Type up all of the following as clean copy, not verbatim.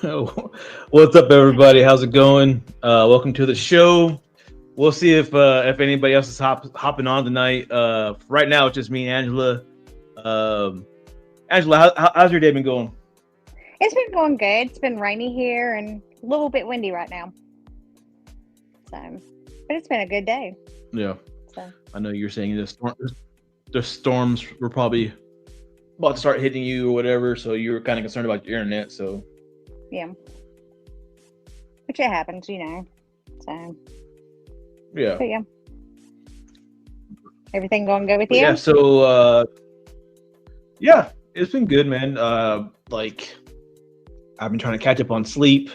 What's up, everybody? How's it going? Welcome to the show. We'll see if anybody else is hopping on tonight. Right now, it's just me and Angela. Um, Angela, how's your day been going? It's been going good. It's been rainy here and a little bit windy right now. So, but it's been a good day. Yeah, So, I know you're saying the storms were probably about to start hitting you or whatever, so you were kind of concerned about your internet. So yeah, which it happens. So, yeah, but yeah, everything going good with but yeah, you? yeah, it's been good, man. Like I've been trying to catch up on sleep.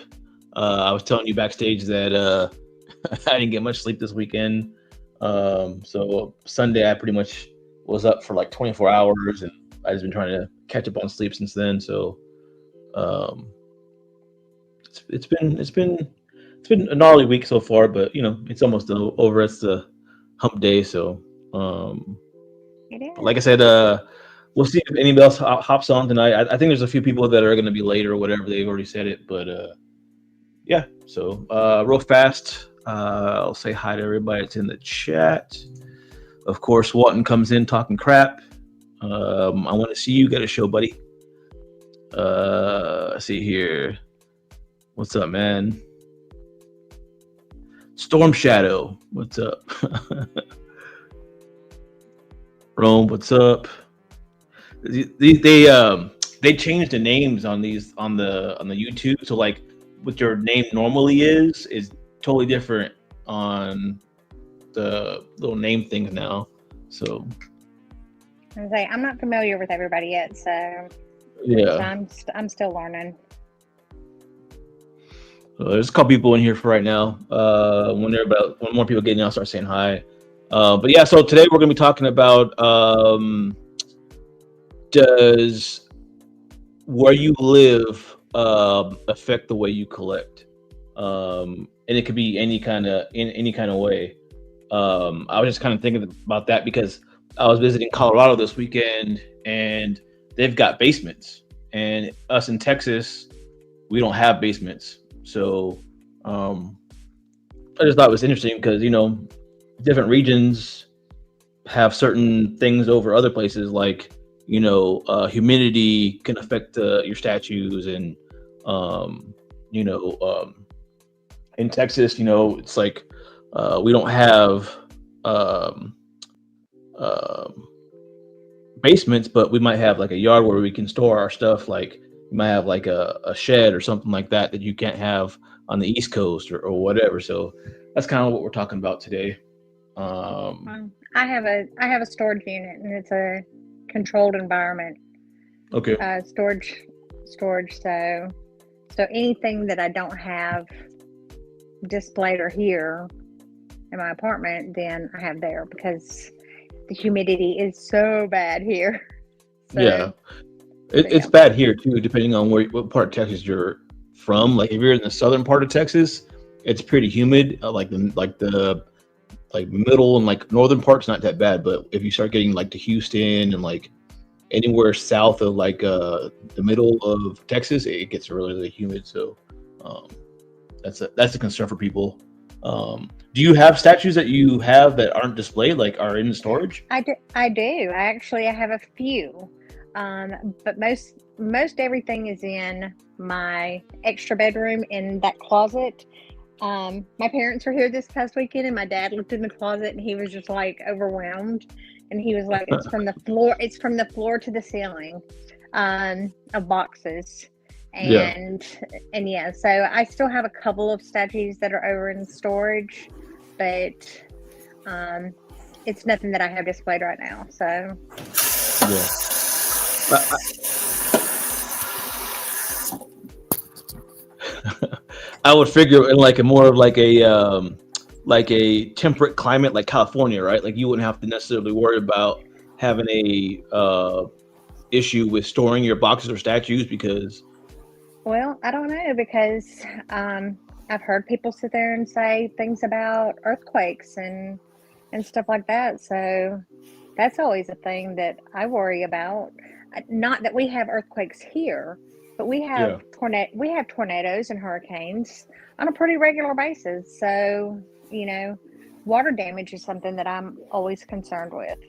I was telling you backstage that I didn't get much sleep this weekend. So Sunday I pretty much was up for like 24 hours, and I just been trying to catch up on sleep since then. So um, it's been a gnarly week so far, but it's almost over. It's the hump day, so um, It but like I is. said, we'll see if anybody else hops on tonight. I think there's a few people that are going to be late or whatever. They've already said it, but yeah. So real fast, I'll say hi to everybody that's in the chat. Of course, Walton comes in talking crap. I want to see you get a show, buddy. Let's see here. What's up, man? Storm Shadow. What's up? Rome. What's up? They changed the names on these on the YouTube. So like what your name normally is totally different on the little name things now. So I'm not familiar with everybody yet, so yeah, I'm still learning. there's a couple people in here for right now. When more people get in, I'll start saying hi. But yeah, so today we're gonna be talking about does where you live affect the way you collect, and it could be in any kind of way. I was just kind of thinking about that because I was visiting Colorado this weekend, and they've got basements, and us in Texas, we don't have basements. So um, I just thought it was interesting because different regions have certain things over other places, like humidity can affect your statues, and um, you know in Texas, it's like we don't have um, um, basements, but we might have like a yard where we can store our stuff. Like you might have like a shed or something like that you can't have on the East Coast or whatever. So that's kind of what we're talking about today. Um, I have a storage unit, and it's a controlled environment okay. storage. So anything that I don't have displayed or here in my apartment, then I have there because the humidity is so bad here. Yeah, So, so it's yeah. bad here too, depending on what part of Texas you're from. Like if you're in the southern part of Texas, it's pretty humid. Like middle and like northern part's not that bad, but if you start getting like to Houston and like anywhere south of like the middle of Texas, it gets really really humid. So um, that's a concern for people. Do you have statues that you have that aren't displayed, like are in storage? I do. I have a few, but most everything is in my extra bedroom in that closet. My parents were here this past weekend, and my dad looked in the closet, and he was just like overwhelmed, and he was like, "It's from the floor. It's from the floor to the ceiling, of boxes." Yeah. And and yeah, so I still have a couple of statues that are over in storage, but um, it's nothing that I have displayed right now. So Yeah. I, I would figure in like a more of like a temperate climate like California, right? Like you wouldn't have to necessarily worry about having a issue with storing your boxes or statues because well, I don't know because I've heard people sit there and say things about earthquakes and stuff like that. So that's always a thing that I worry about. Not that we have earthquakes here, but we have tornadoes and hurricanes on a pretty regular basis. So, water damage is something that I'm always concerned with.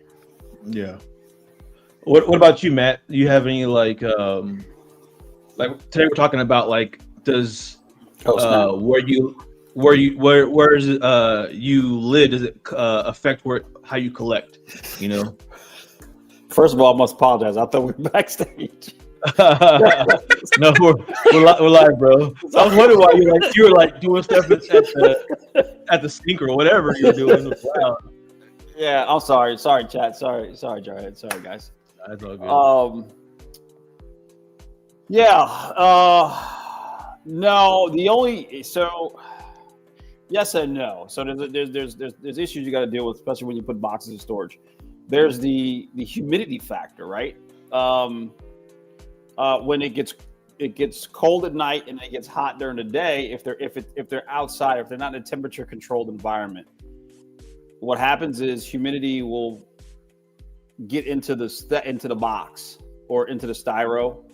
Yeah. What about you, Matt? Do you have any like today we're talking about like does where is it you live, does it affect how you collect? First of all, I must apologize. I thought we were backstage. No, we're live, bro. I was wondering why you were like doing stuff at the sink or whatever you're doing. Wow. Yeah, I'm sorry. Sorry, chat. Sorry, Jarhead. Sorry, guys. That's all good. No, yes and no. So there's issues you got to deal with, especially when you put boxes in storage. There's the humidity factor, right? When it gets cold at night and it gets hot during the day, if they're outside, if they're not in a temperature controlled environment, what happens is humidity will get into the box or into the styro,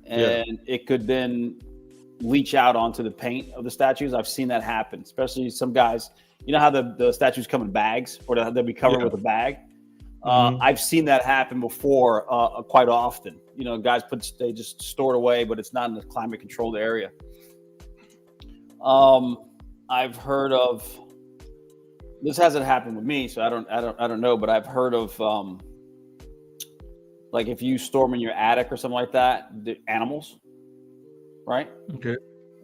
and it could then leach out onto the paint of the statues. I've seen that happen, especially some guys. You know how the statues come in bags, or they'll be covered with a bag. I've seen that happen before quite often. Guys they just store it away, but it's not in a climate controlled area. I've heard of, this hasn't happened with me, so I don't know, but I've heard of like if you store them in your attic or something like that, the animals, right? Okay.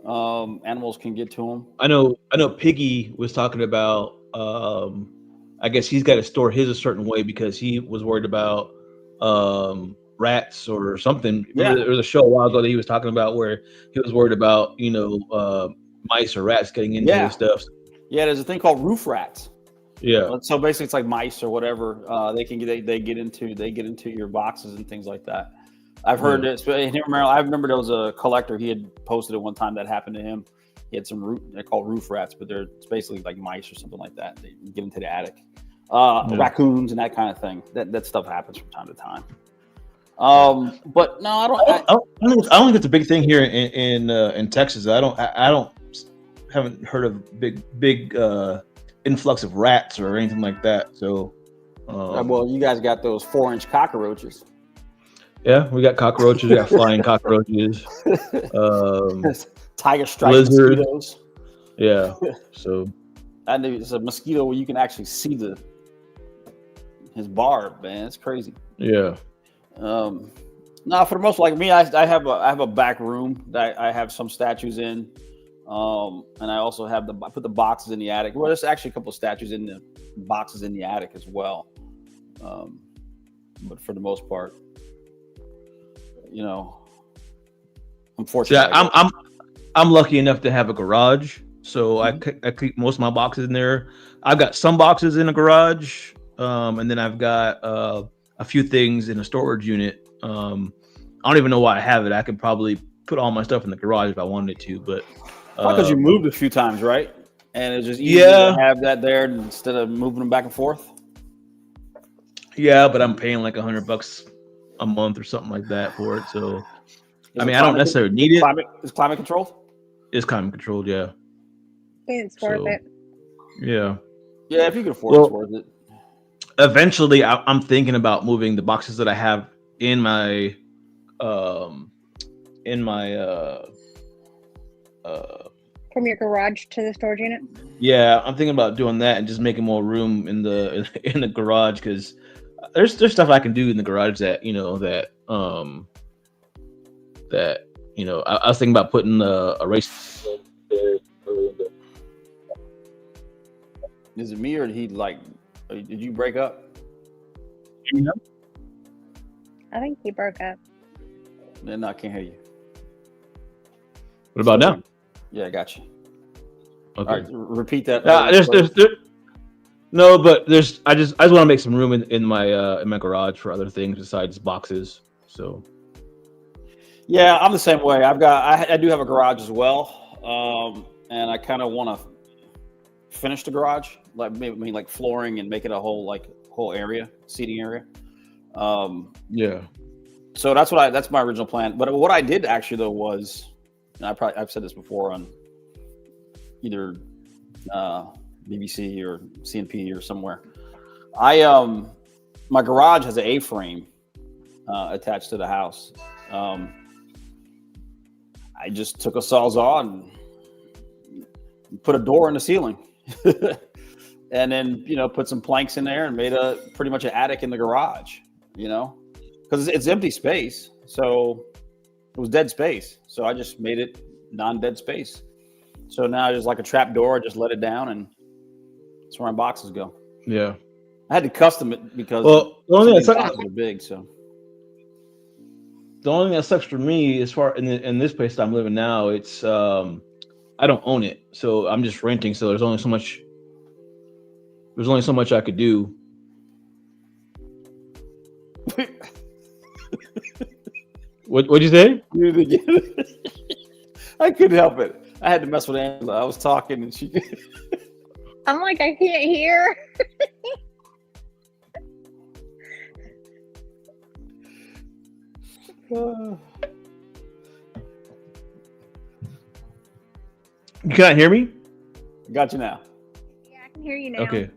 Animals can get to them. I know Piggy was talking about I guess he's got to store his a certain way because he was worried about rats or something. Yeah. There was a show a while ago that he was talking about where he was worried about, mice or rats getting into his stuff. Yeah, there's a thing called roof rats. Yeah. So basically, it's like mice or whatever. They get into your boxes and things like that. I've heard this. I remember there was a collector. He had posted it one time that happened to him. He had they're called roof rats, but it's basically like mice or something like that. They get into the attic. Raccoons and that kind of thing. That stuff happens from time to time. But no, I don't think it's a big thing here in Texas. I haven't heard of big influx of rats or anything like that. So, well, you guys got those 4-inch cockroaches. Yeah, we got cockroaches. We got flying cockroaches. Tiger stripe lizard. mosquitoes. Yeah. So, and it's a mosquito where you can actually see his barb. Man, it's crazy. Yeah. Now, for the most, like me, I have a back room that I have some statues in, and I also have I put the boxes in the attic. Well, there's actually a couple of statues in the boxes in the attic as well. But for the most part, unfortunately, yeah, I'm lucky enough to have a garage, so I keep most of my boxes in there. I've got some boxes in a garage, and then I've got a few things in a storage unit. I don't even know why I have it. I could probably put all my stuff in the garage if I wanted to, but because you moved a few times, right? And it's just easier to have that there instead of moving them back and forth. Yeah, but I'm paying like $100 a month or something like that for it. So, I don't necessarily need it. Is climate controlled? It's climate controlled, yeah. It's worth it. Yeah. Yeah, if you can afford it, it's worth it. Eventually, I'm thinking about moving the boxes that I have in my from your garage to the storage unit. Yeah, I'm thinking about doing that and just making more room in the garage because there's stuff I can do in the garage that I was thinking about putting a race. Is it me or did you break up? I think he broke up. No, I can't hear you. What about now? Yeah, I got you. Okay. All right, repeat that. No, but I just want to make some room in my garage for other things besides boxes. So. Yeah, I'm the same way. I do have a garage as well, and I kind of want to finish the garage, like flooring and make it a whole area, seating area. Yeah. So that's my original plan. But what I did actually though was, and I've said this before on either BBC or CNP or somewhere. My garage has an A-frame attached to the house. I just took a Sawzall and put a door in the ceiling, and then put some planks in there and made pretty much an attic in the garage. Because it's empty space, so it was dead space. So I just made it non-dead space. So now there's like a trap door. I just let it down, and that's where my boxes go. Yeah, I had to custom it because the only thing boxes are big. So the only thing that sucks for me, as far in this place that I'm living now, it's I don't own it, so I'm just renting. So there's only so much I could do. What'd you say? I couldn't help it. I had to mess with Angela. I was talking and she. I'm like, I can't hear. You can't hear me? Got you now. Yeah, I can hear you now. Okay.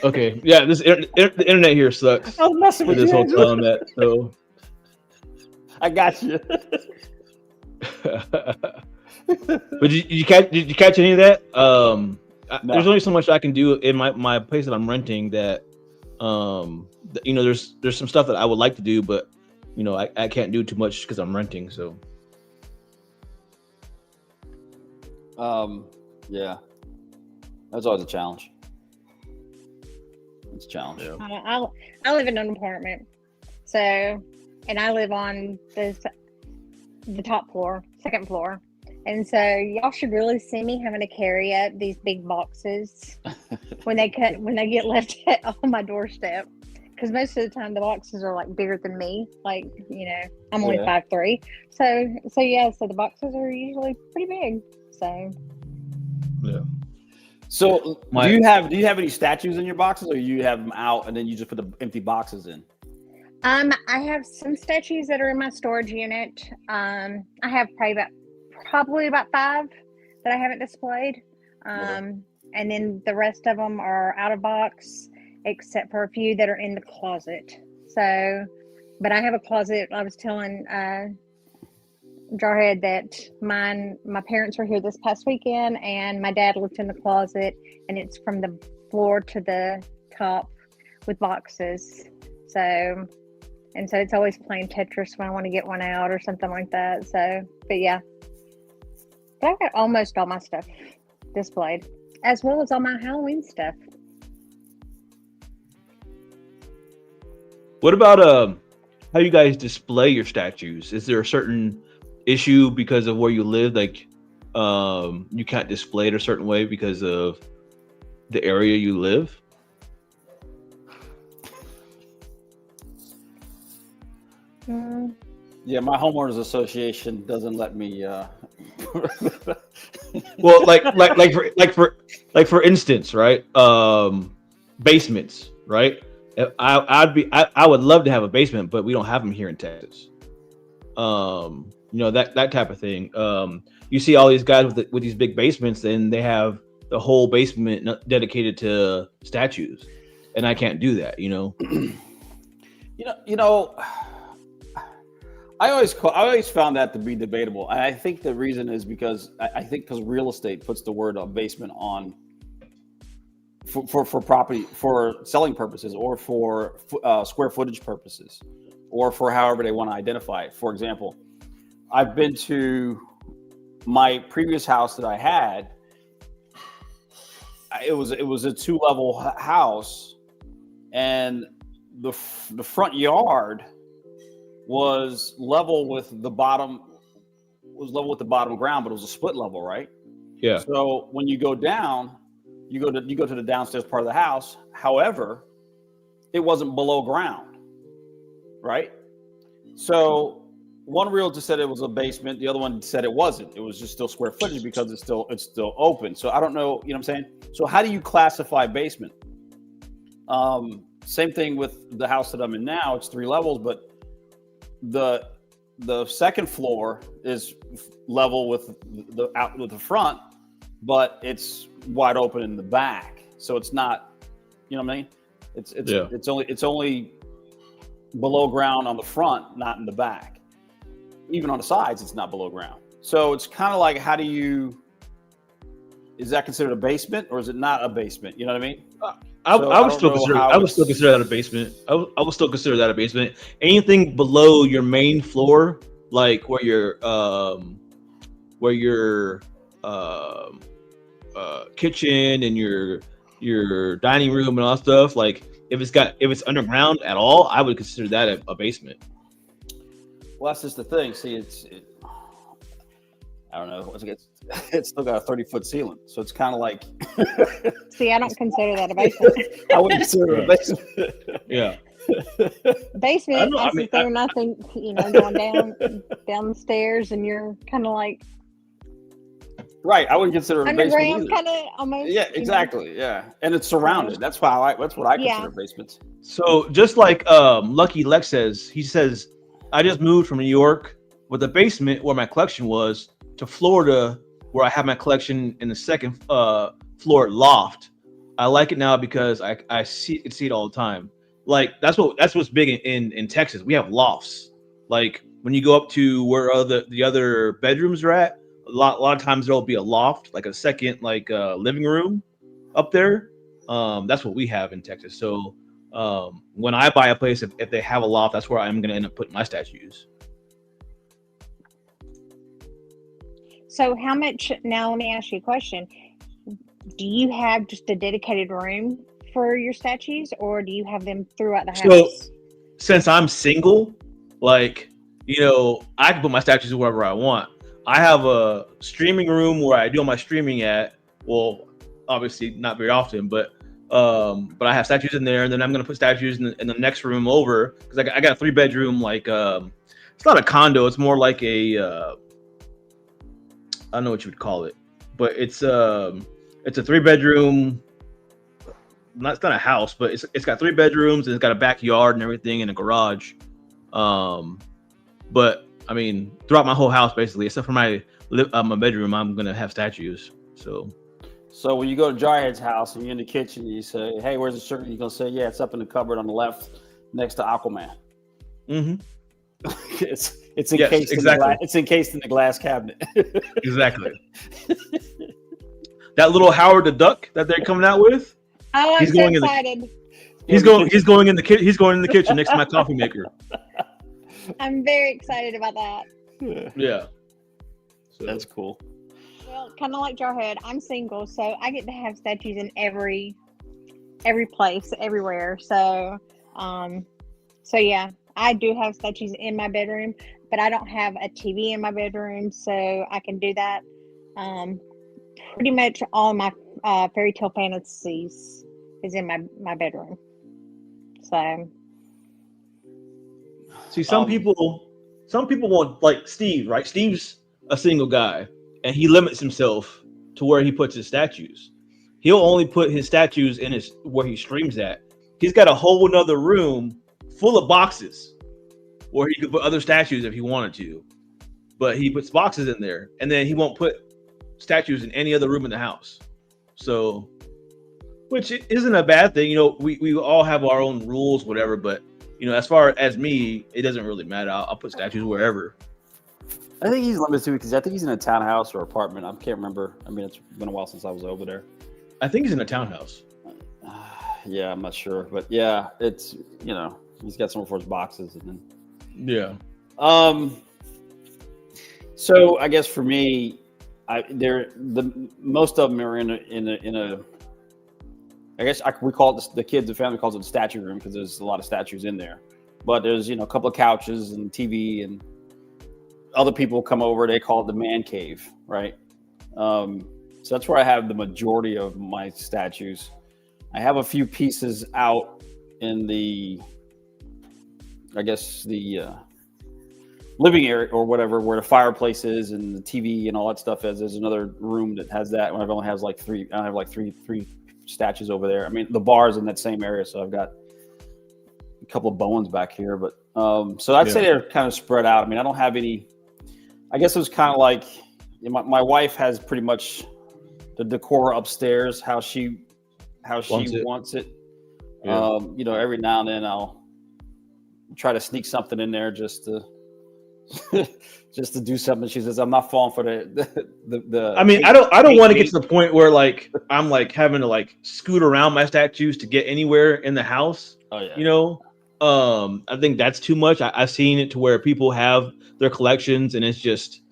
Okay. Yeah, the internet here sucks. I was messing with this you, whole Angela. time that so. I got you. But did you catch any of that? No. There's only so much I can do in my place that I'm renting. That there's some stuff that I would like to do, but I can't do too much because I'm renting. So yeah, that's always a challenge. It's a challenge. Yeah. I live in an apartment, so, and I live on the top floor, second floor. And so y'all should really see me having to carry up these big boxes when they get left on my doorstep. Because most of the time the boxes are like bigger than me. Like, I'm only 5'3". So the boxes are usually pretty big. So yeah. So do you have any statues in your boxes, or you have them out and then you just put the empty boxes in? I have some statues that are in my storage unit. I have probably about 5 that I haven't displayed. And then the rest of them are out of box, except for a few that are in the closet. So, but I have a closet. I was telling Jarhead that my parents were here this past weekend, and my dad looked in the closet, and it's from the floor to the top with boxes. So it's always playing Tetris when I want to get one out or something like that. So, but yeah. But I've got almost all my stuff displayed, as well as all my Halloween stuff. What about how you guys display your statues? Is there a certain issue because of where you live? Like, you can't display it a certain way because of the area you live? Yeah, my homeowners association doesn't let me. Well, like for instance, right? Basements, right? I would love to have a basement, but we don't have them here in Texas. That type of thing. You see all these guys with these big basements, and they have the whole basement dedicated to statues, and I can't do that. I always found that to be debatable. And I think the reason is because real estate puts the word basement on for property, for selling purposes, or for square footage purposes, or for however they want to identify it. For example, I've been to my previous house that I had. It was a 2-level house, and the front yard was level with the bottom ground, but it was a split level, right? Yeah. So when you go down, you go to the downstairs part of the house. However, it wasn't below ground, right? So one realtor said it was a basement. The other one said it wasn't. It was just still square footage because it's still open. So I don't know. You know what I'm saying? So how do you classify basement? Same thing with the house that I'm in now. It's 3 levels, but the second floor is level with the front, but it's wide open in the back, so it's not, you know what I mean? It's only below ground on the front, not in the back. Even on the sides, it's not below ground. So it's kind of like, is that considered a basement or is it not a basement? You know what I mean? I would still consider that a basement. I would still consider that a basement. Anything below your main floor, like where your kitchen and your dining room and all that stuff, like if it's underground at all, I would consider that a basement. Well, that's just the thing. See, I don't know. It's still got a 30-foot ceiling, so it's kind of like. See, I don't consider that a basement. I wouldn't consider it a basement. Yeah. Basement. Nothing. Going down the stairs, and you're kind of like. Right, I wouldn't consider it a basement. Underground, kind of almost. Yeah, exactly. Yeah, and it's surrounded. That's what I consider basements. So just like Lucky Lex says, he says, I just moved from New York with a basement where my collection was to Florida, where I have my collection in the second floor loft. I like it now because I see it all the time. Like that's what's big in Texas. We have lofts. Like when you go up to where the other bedrooms are at, a lot of times there'll be a loft, like a second living room up there. That's what we have in Texas. So when I buy a place, if they have a loft, that's where I'm going to end up putting my statues. So how much, now let me ask you a question. Do you have just a dedicated room for your statues, or do you have them throughout the house? So since I'm single, I can put my statues wherever I want. I have a streaming room where I do all my streaming at. Well, obviously not very often, but I have statues in there, and then I'm gonna put statues in the next room over, because I got a 3-bedroom, it's not a condo, it's more like a I don't know what you would call it, but it's a 3-bedroom. It's not a house, but it's got 3 bedrooms, and it's got a backyard and everything, and a garage. But I mean, throughout my whole house, basically, except for my bedroom, I'm gonna have statues. So when you go to Jarhead's house and you're in the kitchen, you say, "Hey, where's the shirt?" You're gonna say, "Yeah, it's up in the cupboard on the left, next to Aquaman." Mm-hmm. It's encased exactly. It's encased in the glass cabinet. Exactly. That little Howard the Duck that they're coming out with. Oh, I'm so excited. He's going in the kitchen next to my coffee maker. I'm very excited about that. Yeah. So that's cool. Well, kind of like Jarhead, I'm single, so I get to have statues in every place, everywhere. So yeah, I do have statues in my bedroom, but I don't have a TV in my bedroom, so I can do that. Pretty much all my fairy tale fantasies is in my bedroom. So. See, some people want, like Steve, right? Steve's a single guy, and he limits himself to where he puts his statues. He'll only put his statues in where he streams at. He's got a whole another room full of boxes where he could put other statues if he wanted to, but he puts boxes in there, and then he won't put statues in any other room in the house. So, which isn't a bad thing. We all have our own rules, whatever, but as far as me, it doesn't really matter. I'll put statues wherever. I think he's limited to, because I think he's in a townhouse or apartment. I can't remember. I mean, it's been a while since I was over there. I think he's in a townhouse. Yeah, I'm not sure, but yeah, it's he's got somewhere for his boxes, and then yeah. So I guess for me, most of them are in a. I guess we call it the kids, the family calls it the statue room, because there's a lot of statues in there. But there's a couple of couches and TV, and other people come over. They call it the man cave, right? So that's where I have the majority of my statues. I have a few pieces out in the living area or whatever, where the fireplace is and the TV and all that stuff is. There's another room that has that. When I've only has like 3. I have like three statues over there. I mean, the bar's in that same area, so I've got a couple of Bowens back here, but So I'd say they're kind of spread out. I mean, I don't have any. I guess it was kind of like my wife has pretty much the decor upstairs how she wants it. Yeah. Every now and then I'll try to sneak something in there just to just to do something. She says, "I'm not falling for the." I mean, I don't want to get to the point where like I'm like having to like scoot around my statues to get anywhere in the house. Oh yeah. I think that's too much. I've seen it to where people have their collections, and it's just,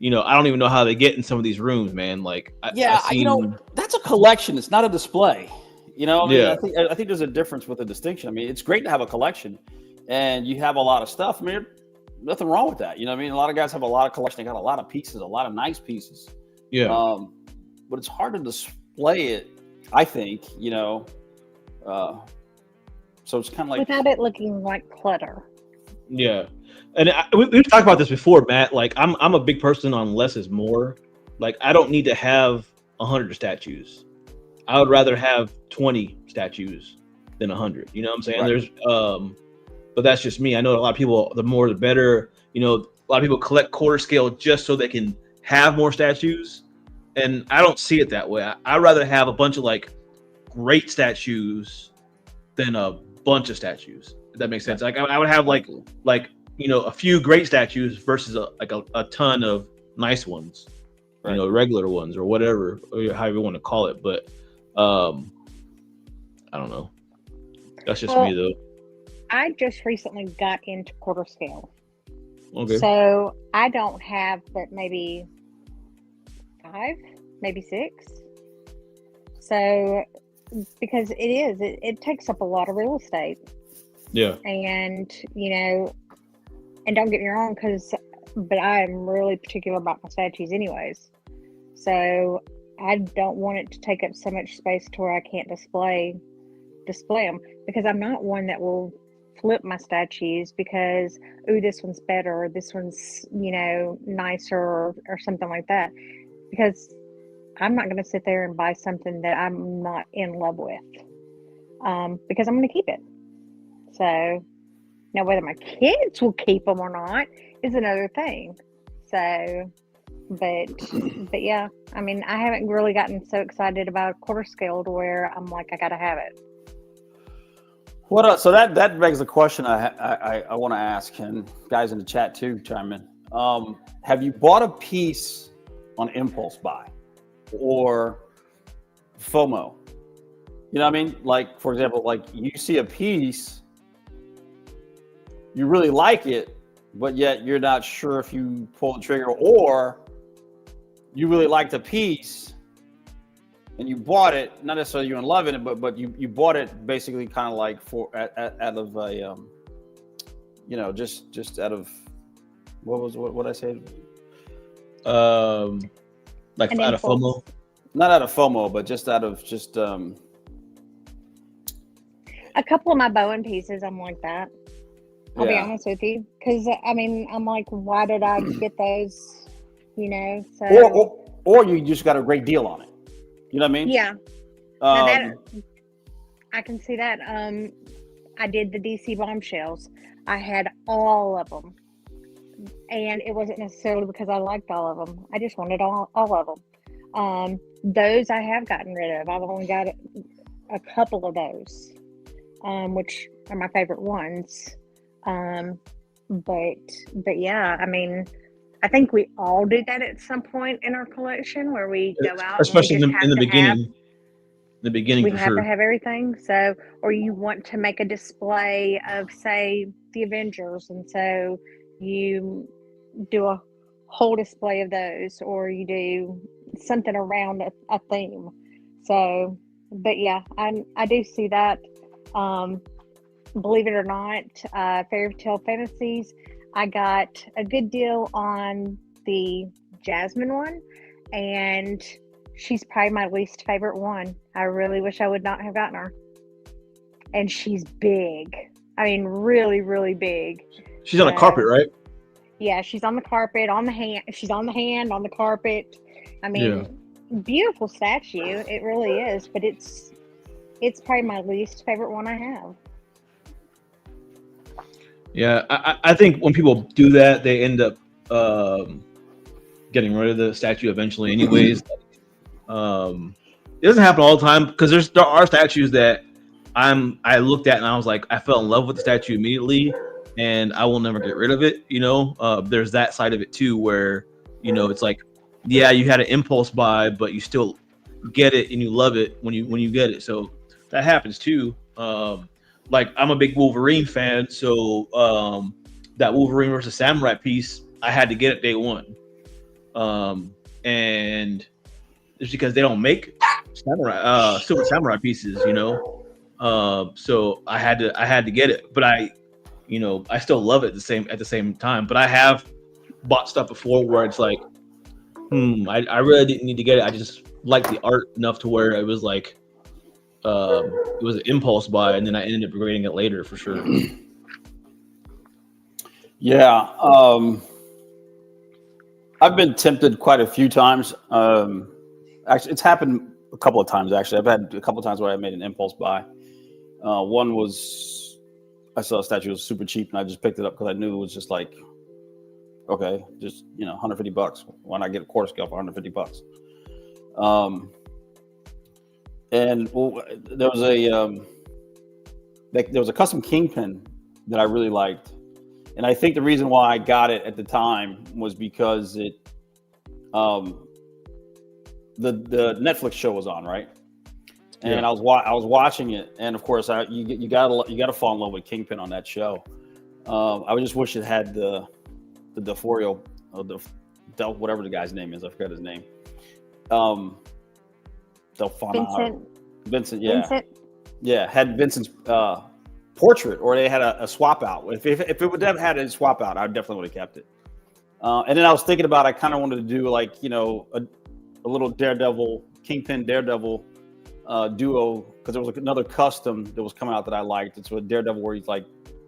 I don't even know how they get in some of these rooms, man. Like, that's a collection. It's not a display. Yeah. I think there's a difference with a distinction. I mean, it's great to have a collection, and you have a lot of stuff. I mean, nothing wrong with that. A lot of guys have a lot of collection. They got a lot of pieces, a lot of nice pieces. Yeah. But it's hard to display it, I think. So it's kind of like without it looking like clutter. Yeah, and we've talked about this before, Matt. Like, I'm a big person on less is more. Like, I don't need to have 100 statues. I would rather have 20 statues than 100. You know what I'm saying? Right. There's but that's just me. I know a lot of people, the more the better. A lot of people collect quarter scale just so they can have more statues, and I don't see it that way. I'd rather have a bunch of like great statues than a bunch of statues. If that makes sense. Like I would have like a few great statues versus a ton of nice ones, right. Regular ones or whatever, or however you want to call it. But I don't know. That's just me though. I just recently got into quarter scale. Okay. So I don't have but maybe 5, maybe 6. So because it takes up a lot of real estate. Yeah. And and don't get me wrong, but I am really particular about my statues anyways. So I don't want it to take up so much space to where I can't display them, because I'm not one that will flip my statues because, this one's better, or this one's, nicer, or something like that. Because I'm not going to sit there and buy something that I'm not in love with, because I'm going to keep it. So now whether my kids will keep them or not is another thing. So, but yeah, I mean, I haven't really gotten so excited about quarter scale to where I'm like, I got to have it. So that begs the question I want to ask, and guys in the chat too chime in. Have you bought a piece on impulse buy or FOMO? You know what I mean? Like, for example, like you see a piece, you really like it, but yet you're not sure if you pull the trigger, or you really like the piece and you bought it, not necessarily you're in love in it, but you bought it basically kind of like out of a just out of what I say? Like out of FOMO? Not out of FOMO, but just out of a couple of my Bowen pieces, I'm like that. I'll be honest with you, because I mean, I'm like, why did I get those? So or you just got a great deal on it. You know what I mean? Yeah. I can see that. I did the DC bombshells. I had all of them, and it wasn't necessarily because I liked all of them. I just wanted all of them. Those I have gotten rid of. I've only got a couple of those, which are my favorite ones. But yeah, I mean, I think we all do that at some point in our collection, where we go out, especially in the beginning. The beginning, we for have sure. to have everything. So, or you want to make a display of, say, the Avengers, and so you do a whole display of those, or you do something around a theme. So, but yeah, I do see that. Believe it or not, Fairy Tale Fantasies, I got a good deal on the Jasmine one, and she's probably my least favorite one. I really wish I would not have gotten her. And she's big. I mean, really, really big. She's on a carpet, right? Yeah, she's on the carpet, on the hand. She's on the hand, on the carpet. I mean, beautiful statue. It really is, but it's probably my least favorite one I have. Yeah, I think when people do that, they end up getting rid of the statue eventually, anyways. It doesn't happen all the time because there are statues that I looked at and I was like, I fell in love with the statue immediately, and I will never get rid of it. There's that side of it too, where it's like, yeah, you had an impulse buy, but you still get it and you love it when you get it. So that happens too. Like I'm a big Wolverine fan, so that Wolverine versus Samurai piece, I had to get it day one, and it's because they don't make silver samurai pieces, so I had to get it, but I still love it at the same time. But I have bought stuff before where it's like, I really didn't need to get it. I just liked the art enough to where it was like, it was an impulse buy, and then I ended up regretting it later for sure. Yeah, I've been tempted quite a few times. Actually, it's happened a couple of times. Actually, I've had a couple of times where I made an impulse buy. One was I saw a statue was super cheap, and I just picked it up because I knew it was just like, okay, just $150. Why not get a quarter scale for $150? And there was a custom kingpin that I really liked, and I think the reason why I got it at the time was because it, the Netflix show was on, right? And yeah. I was watching it, and of course, you gotta fall in love with Kingpin on that show. I would just wish it had the Delforio, or whatever the guy's name is. I forgot his name. Vincent, yeah. Vincent? Yeah, had Vincent's portrait, or they had a swap out. If it would have had a swap out, I definitely would have kept it. And then I was thinking about, I kind of wanted to do like, a little Daredevil, Kingpin Daredevil duo, because there was another custom that was coming out that I liked. It's with Daredevil where he's like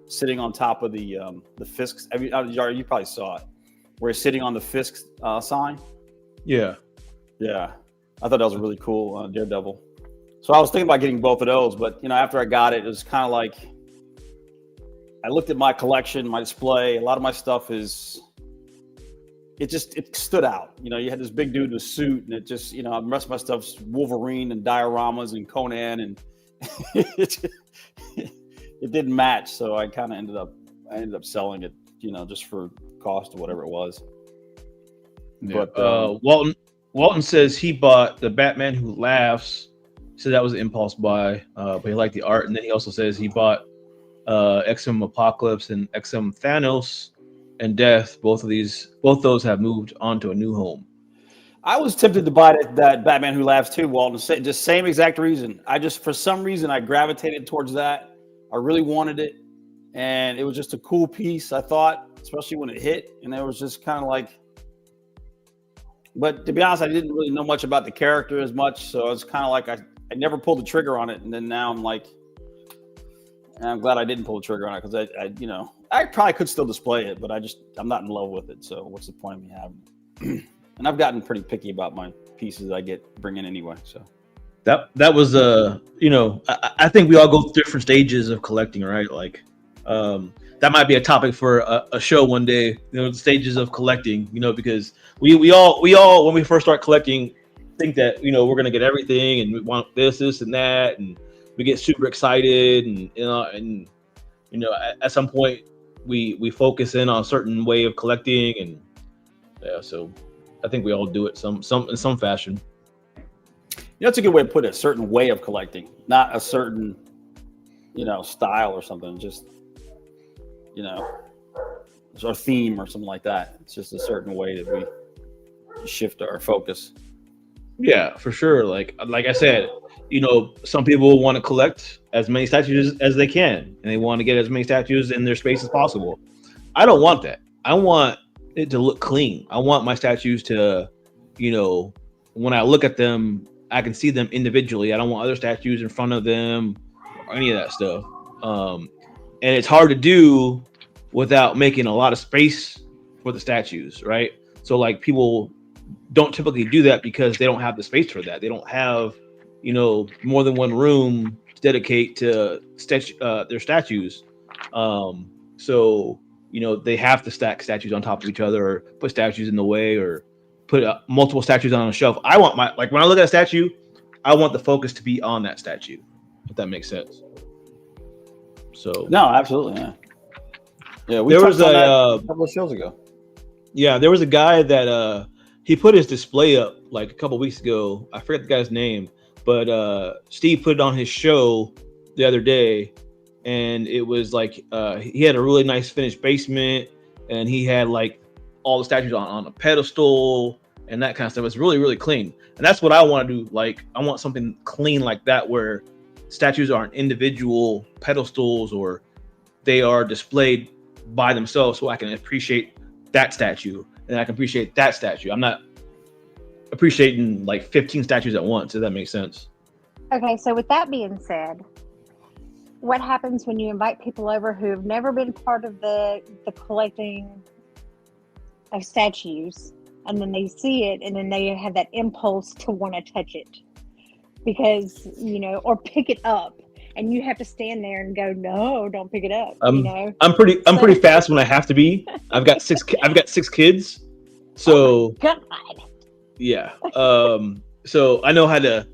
sitting on top of the Fisk. You probably saw it, where he's sitting on the Fisk sign. Yeah. Yeah. I thought that was a really cool Daredevil. So I was thinking about getting both of those, but after I got it, it was kind of like, I looked at my collection, my display. A lot of my stuff it stood out. You had this big dude in a suit, and it just, the rest of my stuff's Wolverine and dioramas and Conan, and it didn't match. So I kind of ended up selling it, just for cost or whatever it was. Yeah. But Walton says he bought the Batman Who Laughs. So that was an impulse buy, but he liked the art. And then he also says he bought XM Apocalypse and XM Thanos and Death. Both those have moved on to a new home. I was tempted to buy that Batman Who Laughs too, Walton. Just same exact reason. For some reason, I gravitated towards that. I really wanted it, and it was just a cool piece, I thought, especially when it hit. And it was just kind of like, but to be honest, I didn't really know much about the character as much, so it's kind of like I never pulled the trigger on it, and then now I'm like, I'm glad I didn't pull the trigger on it, because I probably could still display it, but I'm not in love with it. So what's the point of me having it? And I've gotten pretty picky about my pieces I bring in anyway. So that was I think we all go through different stages of collecting, right? Like that might be a topic for a show one day. The stages of collecting, because we all when we first start collecting think that we're gonna get everything and we want this and that, and we get super excited, and at some point we focus in on a certain way of collecting, and so I think we all do it some in some fashion. That's a good way to put it, a certain way of collecting, not a certain style or something, just or theme or something like that. It's just a certain way that we shift our focus. Yeah, for sure. Like I said, some people want to collect as many statues as they can, and they want to get as many statues in their space as possible. I don't want that. I want it to look clean. I want my statues to, when I look at them, I can see them individually. I don't want other statues in front of them or any of that stuff. And it's hard to do without making a lot of space for the statues, right? So like people don't typically do that because they don't have the space for that. They don't have, more than one room to dedicate to their statues. So So, they have to stack statues on top of each other or put statues in the way or put multiple statues on a shelf. I want when I look at a statue, I want the focus to be on that statue, if that makes sense. So no, absolutely, yeah. We there was a couple of shows ago. Yeah, there was a guy that he put his display up like a couple weeks ago. I forget the guy's name, but Steve put it on his show the other day, and it was like he had a really nice finished basement, and he had like all the statues on a pedestal and that kind of stuff. It's really, really clean, and that's what I want to do. Like, I want something clean like that, where statues aren't individual pedestals or they are displayed by themselves, so I can appreciate that statue and I can appreciate that statue. I'm not appreciating like 15 statues at once, if that makes sense. Okay, so with that being said, what happens when you invite people over who have never been part of the collecting of statues, and then they see it and then they have that impulse to want to touch it because, or pick it up, and you have to stand there and go, no, don't pick it up. I'm pretty fast when I have to be. I've got six kids. So God. Yeah. So I know how to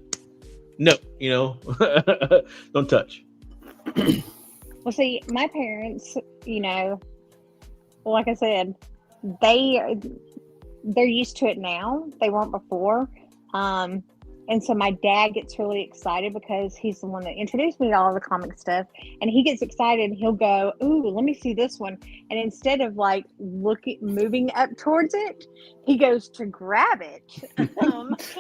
don't touch. Well, see, my parents, like I said, they're used to it now. They weren't before. And so my dad gets really excited because he's the one that introduced me to all the comic stuff. And he gets excited and he'll go, ooh, let me see this one. And instead of like moving up towards it, he goes to grab it.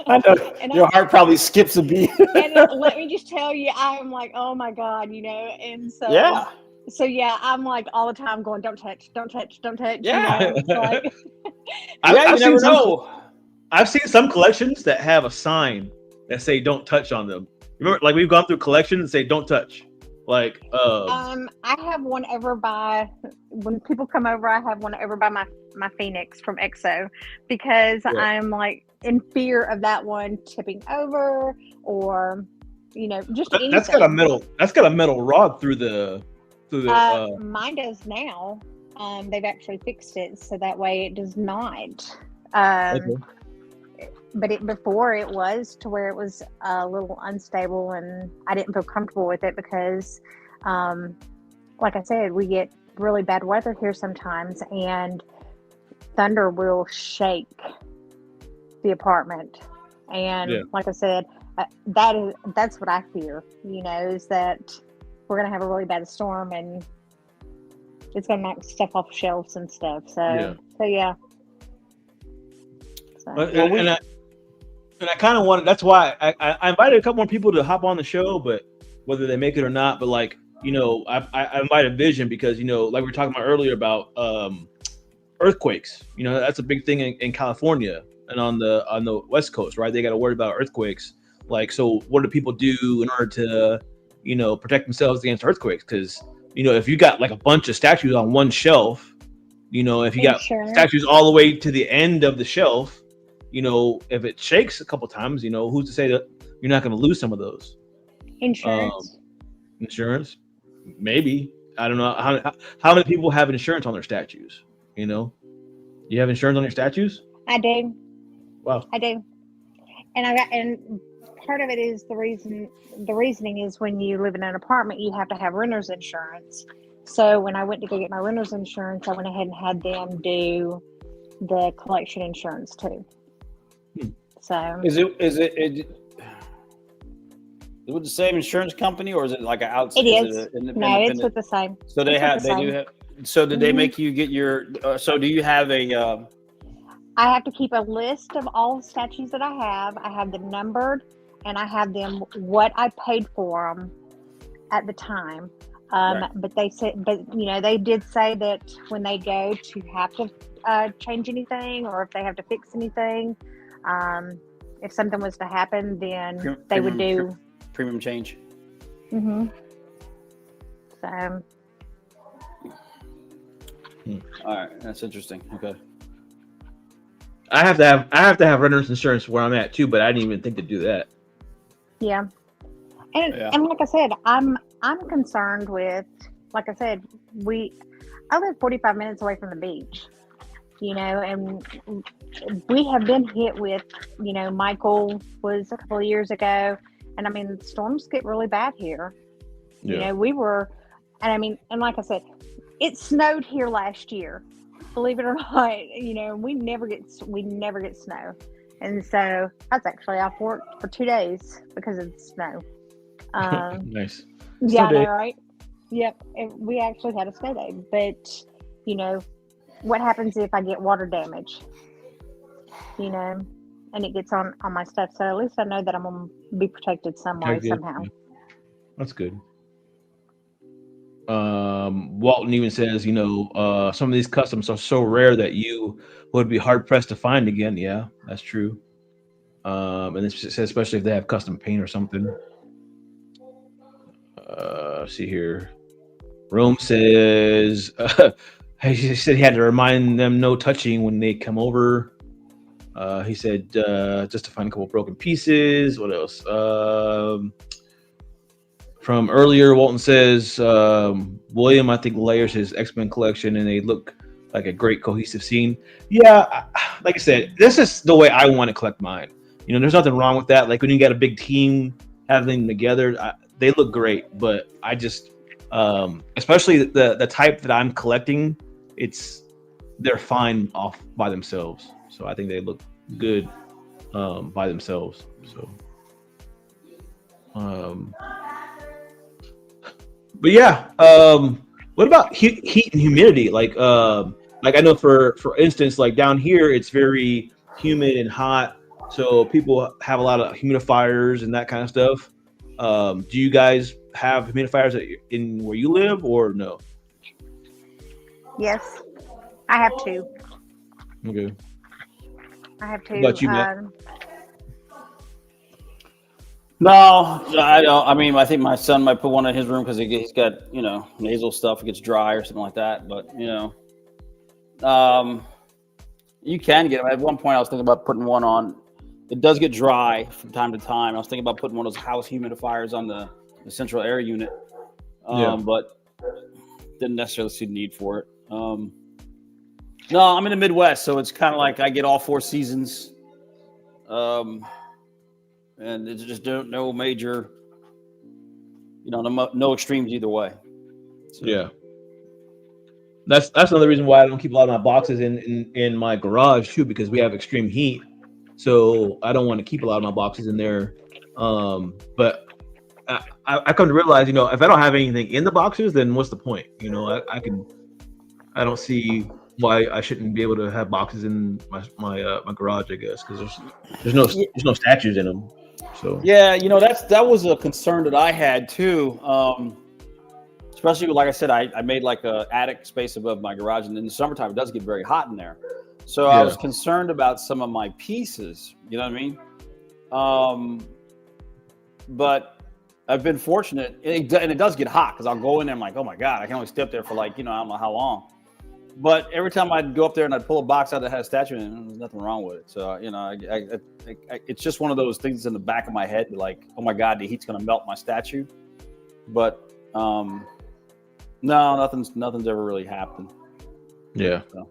I know. Your heart probably skips a beat. And let me just tell you, I'm like, oh my God, and so. Yeah. So yeah, I'm like all the time going, don't touch, don't touch, don't touch. Yeah. Like, you never know. I've seen some collections that have a sign that say "Don't touch" on them. Remember, like we've gone through collections that say "Don't touch." Like, I have one over by when people come over. I have one over by my Phoenix from EXO because I'm like in fear of that one tipping over or just anything. That's got a metal rod through the. Mine does now. They've actually fixed it so that way it does not. Okay. But before it was to where it was a little unstable, and I didn't feel comfortable with it because, like I said, we get really bad weather here sometimes, and thunder will shake the apartment. And like I said, that's what I fear. Is that we're gonna have a really bad storm and it's gonna knock stuff off shelves and stuff. So yeah. And I kind of wanted. That's why I invited a couple more people to hop on the show, but whether they make it or not, but like I invited Vision because like we were talking about earlier about earthquakes. That's a big thing in California and on the West Coast, right? They got to worry about earthquakes. Like, so what do people do in order to protect themselves against earthquakes? Because if you got like a bunch of statues on one shelf, if you got statues all the way to the end of the shelf. If it shakes a couple times, who's to say that you're not going to lose some of those? Insurance, maybe. I don't know how many people have insurance on their statues. You have insurance on your statues? I do. Wow. I do, and part of it is the reasoning is when you live in an apartment, you have to have renter's insurance. So when I went to go get my renter's insurance, I went ahead and had them do the collection insurance too. So is it with the same insurance company or is it like an outside? It is. No, it's with the same. So do have. So did they make you get your? So do you have a? I have to keep a list of all the statues that I have. I have them numbered, and I have them what I paid for them at the time. Right. But they did say that when they go to have to change anything or if they have to fix anything. If something was to happen, then they would do premium change. Mm-hmm. So. All right, that's interesting. Okay. I have to have renter's insurance where I'm at too, but I didn't even think to do that. Yeah, and like I said, I'm concerned with. Like I said, I live 45 minutes away from the beach, and we have been hit with, Michael was a couple of years ago. And I mean, storms get really bad here. Yeah. And like I said, it snowed here last year, believe it or not. We never get snow. And so I was actually off work for 2 days because of the snow. Nice. Yeah, I Snow know, day. right? Yep. And we actually had a snow day. But, what happens if I get water damage? And it gets on my stuff. So at least I know that I'm going to be protected some way, Okay, good. somehow. That's good. Walton even says, some of these customs are so rare that you would be hard pressed to find again. Yeah, that's true. And it says especially if they have custom paint or something. See here. Rome says he said he had to remind them no touching when they come over. He said just to find a couple broken pieces. What else? From earlier, Walton says William, I think, layers his X-Men collection, and they look like a great cohesive scene. Yeah, like I said, this is the way I want to collect mine. There's nothing wrong with that. Like when you got a big team having them together, they look great. But I just, especially the type that I'm collecting, they're fine off by themselves. So I think they look good by themselves. So. But yeah, what about heat and humidity? Like I know for instance, like down here, it's very humid and hot, so people have a lot of humidifiers and that kind of stuff. Do you guys have humidifiers in where you live, or no? Yes, I have two. Okay. I have two. What about you, Matt? No, I don't. I mean, I think my son might put one in his room because he's got, nasal stuff. It gets dry or something like that. But, you can get them. At one point, I was thinking about putting one on. It does get dry from time to time. I was thinking about putting one of those house humidifiers on the central air unit. But didn't necessarily see the need for it. No, I'm in the Midwest, so it's kind of like I get all 4 seasons. And it's just no major, no extremes either way. So. Yeah, that's another reason why I don't keep a lot of my boxes in my garage too, because we have extreme heat. So I don't want to keep a lot of my boxes in there. But I come to realize, if I don't have anything in the boxes, then what's the point? I don't see why I shouldn't be able to have boxes in my garage, I guess, because there's no statues in them. So yeah, that was a concern that I had too. Especially like I said, I made like a attic space above my garage, and in the summertime it does get very hot in there. So I was concerned about some of my pieces. You know what I mean? But I've been fortunate, and it does get hot because I'll go in there. I'm like, oh my god, I can only stay up there for I don't know how long. But every time I'd go up there and I'd pull a box out that had a statue in it, there's nothing wrong with it. So, it's just one of those things in the back of my head, like, oh my God, the heat's going to melt my statue. But no, nothing's ever really happened. Yeah. So.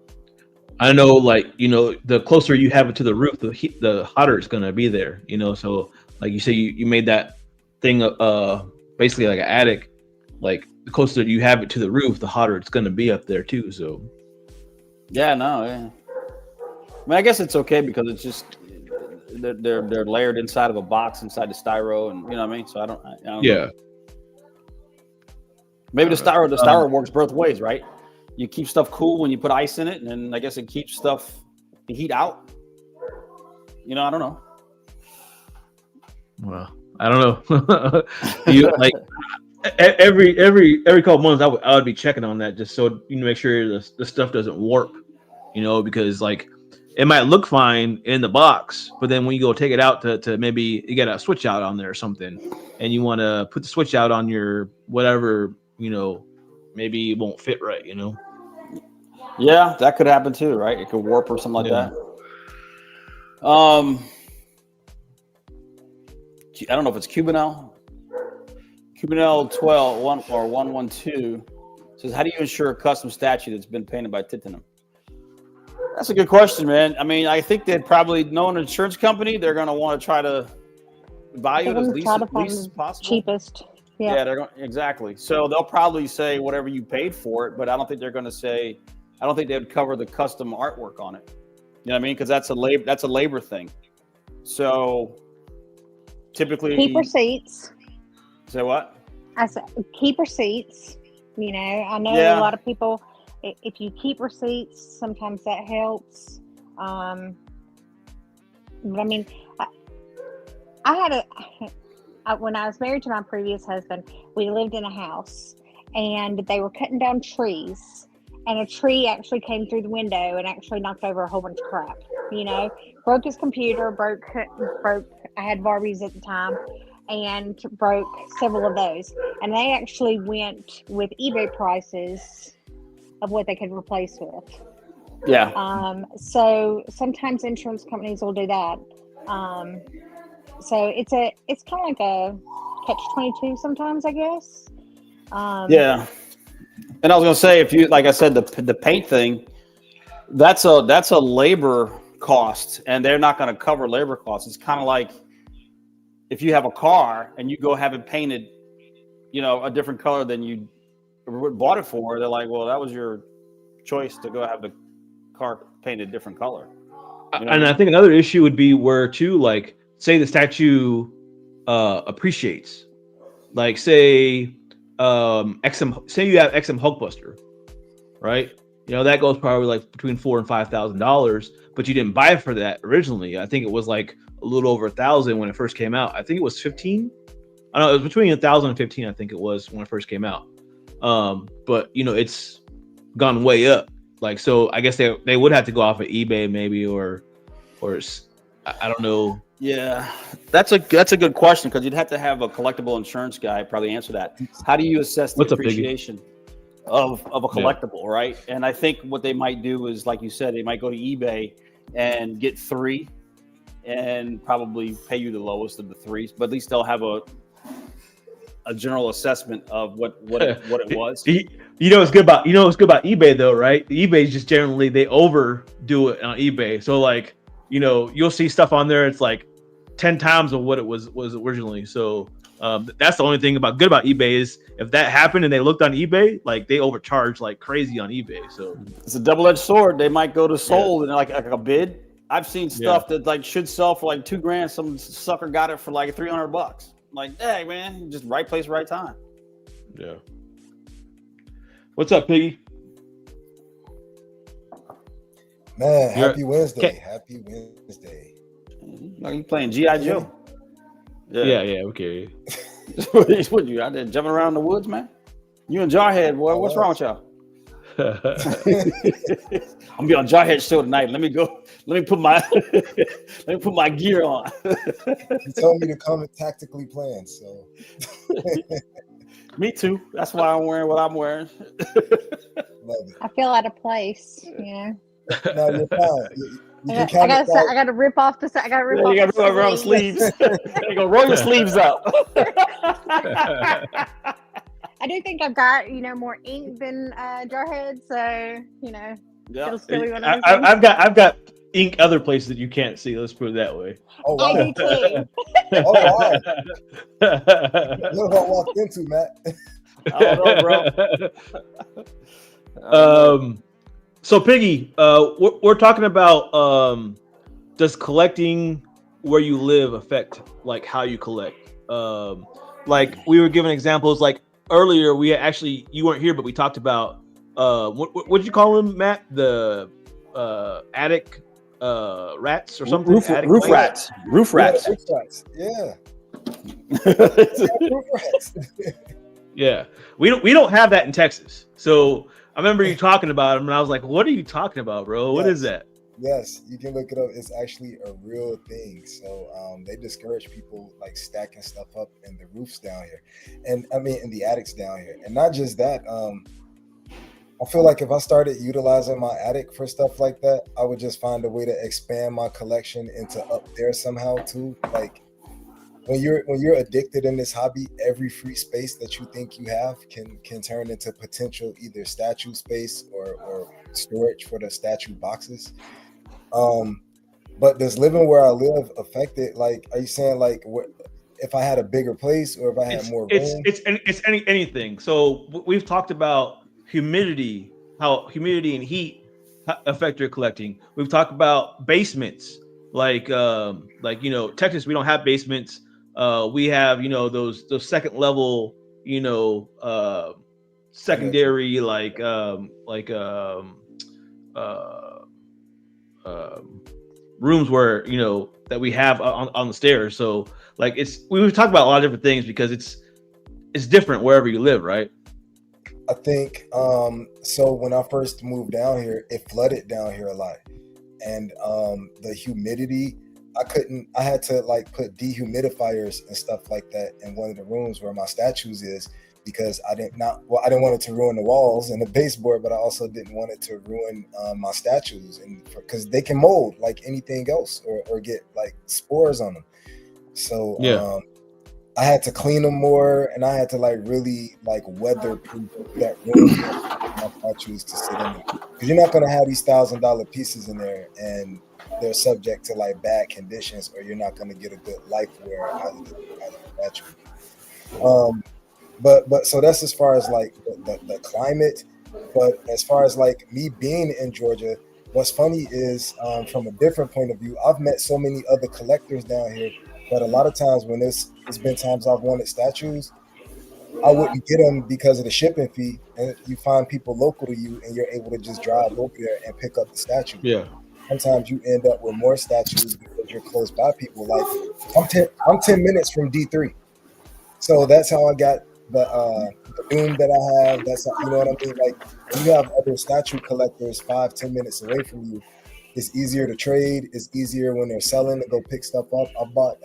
I know, the closer you have it to the roof, the hotter it's going to be there, So, like you say, you made that thing basically like an attic. Like, the closer you have it to the roof, the hotter it's going to be up there too. So, yeah. I mean, I guess it's okay because it's just they're layered inside of a box inside the styro, and you know what I mean. So I don't know. Maybe the styro works both ways, right? You keep stuff cool when you put ice in it, and then I guess it keeps the heat out. I don't know. Well, I don't know. Every couple months I would be checking on that just so make sure the stuff doesn't warp, because it might look fine in the box, but then when you go take it out to maybe you get a switch out on there or something, and you want to put the switch out on your whatever, maybe it won't fit right, Yeah, that could happen too, right? It could warp or something like that. I don't know if it's Cubanel 12 1 or 112 Says, how do you insure a custom statue that's been painted by Titanium? That's a good question, man. I mean, I think they'd probably know an insurance company. They're going to want to try to value it as least as possible. Cheapest. Yeah, they're going exactly. So they'll probably say whatever you paid for it, but I don't think they're going to say. I don't think they would cover the custom artwork on it. You know what I mean? Because that's a labor thing. So typically, keep receipts. Say what? I said keep receipts. You know, I know a lot of people. If you keep receipts, sometimes that helps. But I mean, I had when I was married to my previous husband, we lived in a house and they were cutting down trees, and a tree actually came through the window and actually knocked over a whole bunch of crap. You know, broke his computer, broke. I had Barbies at the time, and broke several of those. And they actually went with eBay prices of what they could replace with. Yeah. So sometimes insurance companies will do that. So it's kind of like a catch-22 sometimes, I guess. Yeah. And I was gonna say, if you, like I said, the paint thing, that's a labor cost, and they're not going to cover labor costs. It's kind of like if you have a car and you go have it painted, you know, a different color than you bought it for. They're like, well, that was your choice to go have the car painted a different color. You know, and I think another issue would be where too, like, say the statue appreciates, like say say you have XM Hulkbuster, right? You know, that goes probably like between $4,000 and $5,000, but you didn't buy it for that originally. I think it was like a little over 1,000 when it first came out. I think it was 15. I know it was between 1,000 and 15. I think it was when it first came out. But you know, it's gone way up. Like, so I guess they would have to go off of eBay maybe, or I don't know. Yeah, that's a good question, because you'd have to have a collectible insurance guy probably answer that. How do you assess the appreciation of a collectible, right? And I think what they might do is, like you said, they might go to eBay and get 3 and probably pay you the lowest of the 3s, but at least they'll have a general assessment of what it was. You know what's good about eBay though, right? The eBay is just generally they overdo it on eBay. So like, you know, you'll see stuff on there, it's like 10 times of what it was originally. So that's the only thing good about eBay is if that happened and they looked on eBay, like they overcharge like crazy on eBay. So it's a double-edged sword. They might go to sold and like a bid. I've seen stuff that like should sell for like $2,000. Some sucker got it for like $300. Like, hey man, just right place, right time. Yeah. What's up, Piggy? Man, happy Wednesday. Happy Wednesday. Are you playing G.I. Joe? Yeah, okay. What you out there jumping around the woods, man? You and Jarhead, boy. What's wrong with y'all? I'm gonna be on Jarhead's show tonight. Let me put my gear on. He told me to come and tactically plan, so me too. That's why I'm wearing what I'm wearing. Love it. I feel out of place, you know. No, you're fine. I gotta rip off the. I gotta rip off. You gotta rip around the sleeves. You go roll your sleeves up. I do think I've got, you know, more ink than Jarhead, so you know. Yeah. I've got ink other places that you can't see. Let's put it that way. Oh wow. I do too. Oh wow. You know what I walked into, Matt? I don't know, bro. So Piggy, we're talking about does collecting where you live affect like how you collect? Like we were giving examples like earlier. You weren't here, but we talked about what did you call them, Matt? The attic rats or something? Roof rats. Roof rats. Yeah. Roof rats. Yeah, we don't have that in Texas. So I remember you talking about them, and I was like, "What are you talking about, bro? What is that?" Yes, you can look it up. It's actually a real thing. So they discourage people like stacking stuff up in the roofs down here, and I mean in the attics down here. And not just that. I feel like if I started utilizing my attic for stuff like that, I would just find a way to expand my collection into up there somehow too. Like when you're addicted in this hobby, every free space that you think you have can turn into potential either statue space or storage for the statue boxes. But does living where I live affect it? Like, are you saying like if I had a bigger place or if I had more room? It's anything. So we've talked about humidity, how humidity and heat affect your collecting. We've talked about basements, like Texas. We don't have basements. We have those second level, secondary uh, rooms where that we have on the stairs. So like we've talked about a lot of different things because it's different wherever you live, right? I think so when I first moved down here, it flooded down here a lot. And the humidity, I had to like put dehumidifiers and stuff like that in one of the rooms where my statues is, because I didn't want it to ruin the walls and the baseboard, but I also didn't want it to ruin my statues, and because they can mold like anything else or get like spores on them. So I had to clean them more, and I had to like really like weatherproof that room for my statues to sit in there, because you're not gonna have these $1,000 pieces in there and they're subject to like bad conditions, or you're not gonna get a good life wear out of the statue. But so that's as far as like the climate. But as far as like me being in Georgia, what's funny is from a different point of view, I've met so many other collectors down here that a lot of times when it's been times I've wanted statues, I wouldn't get them because of the shipping fee, and you find people local to you and you're able to just drive over there and pick up the statue. Yeah. Sometimes you end up with more statues because you're close by people. Like I'm 10 minutes from D3. So that's how I got the room that I have. That's how, you know what I mean? Like when you have other statue collectors 5-10 minutes away from you, it's easier to trade. It's easier when they're selling to go pick stuff up. I bought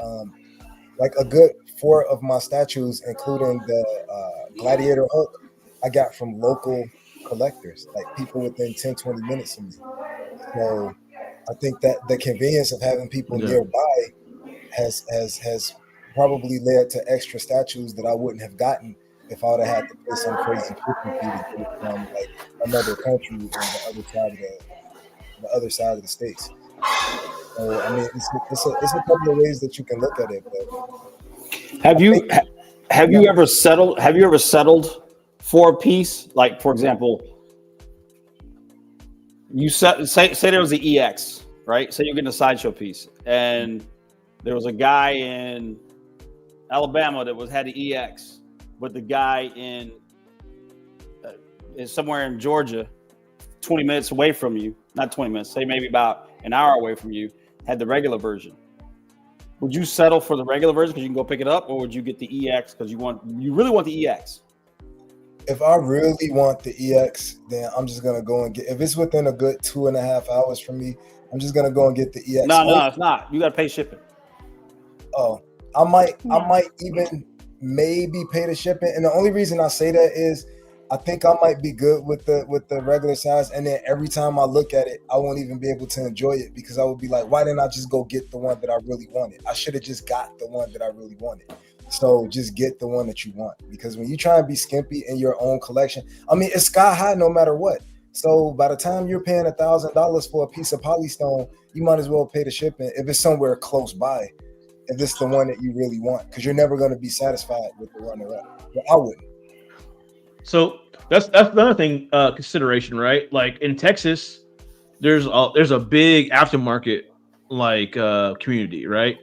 like a good 4 of my statues, including the Gladiator Hulk, I got from local collectors, like people within 10-20 minutes of me. So I think that the convenience of having people nearby has probably led to extra statues that I wouldn't have gotten if I would have had to pay some crazy shipping fee to get it from like another country on the other side of the states. So I mean, it's a couple of ways that you can look at it. But have you ever settled? Have you ever settled for a piece? Like, for example, you say there was the EX, right? Say you're getting a sideshow piece, and there was a guy in Alabama that had the EX, but the guy is somewhere in Georgia, 20 minutes away from you. Not 20 minutes, say maybe about an hour away from you, had the regular version. Would you settle for the regular version because you can go pick it up, or would you get the EX because you really want the EX? If I really want the EX, then I'm just gonna go and get. If it's within a good 2.5 hours from me, I'm just gonna go and get the EX. No, it's not. You gotta pay shipping. Oh, I might even maybe pay the shipping, and the only reason I say that is I think I might be good with the regular size, and then every time I look at it, I won't even be able to enjoy it because I would be like, why didn't I just go get the one that I really wanted? I should have just got the one that I really wanted. So just get the one that you want, because when you try and be skimpy in your own collection, I mean, it's sky high no matter what. So by the time you're paying $1,000 for a piece of polystone, you might as well pay the shipping if it's somewhere close by, if it's the one that you really want, because you're never going to be satisfied with the runner-up. But I wouldn't. So that's another thing consideration, right? Like in Texas, there's a big aftermarket like community, right?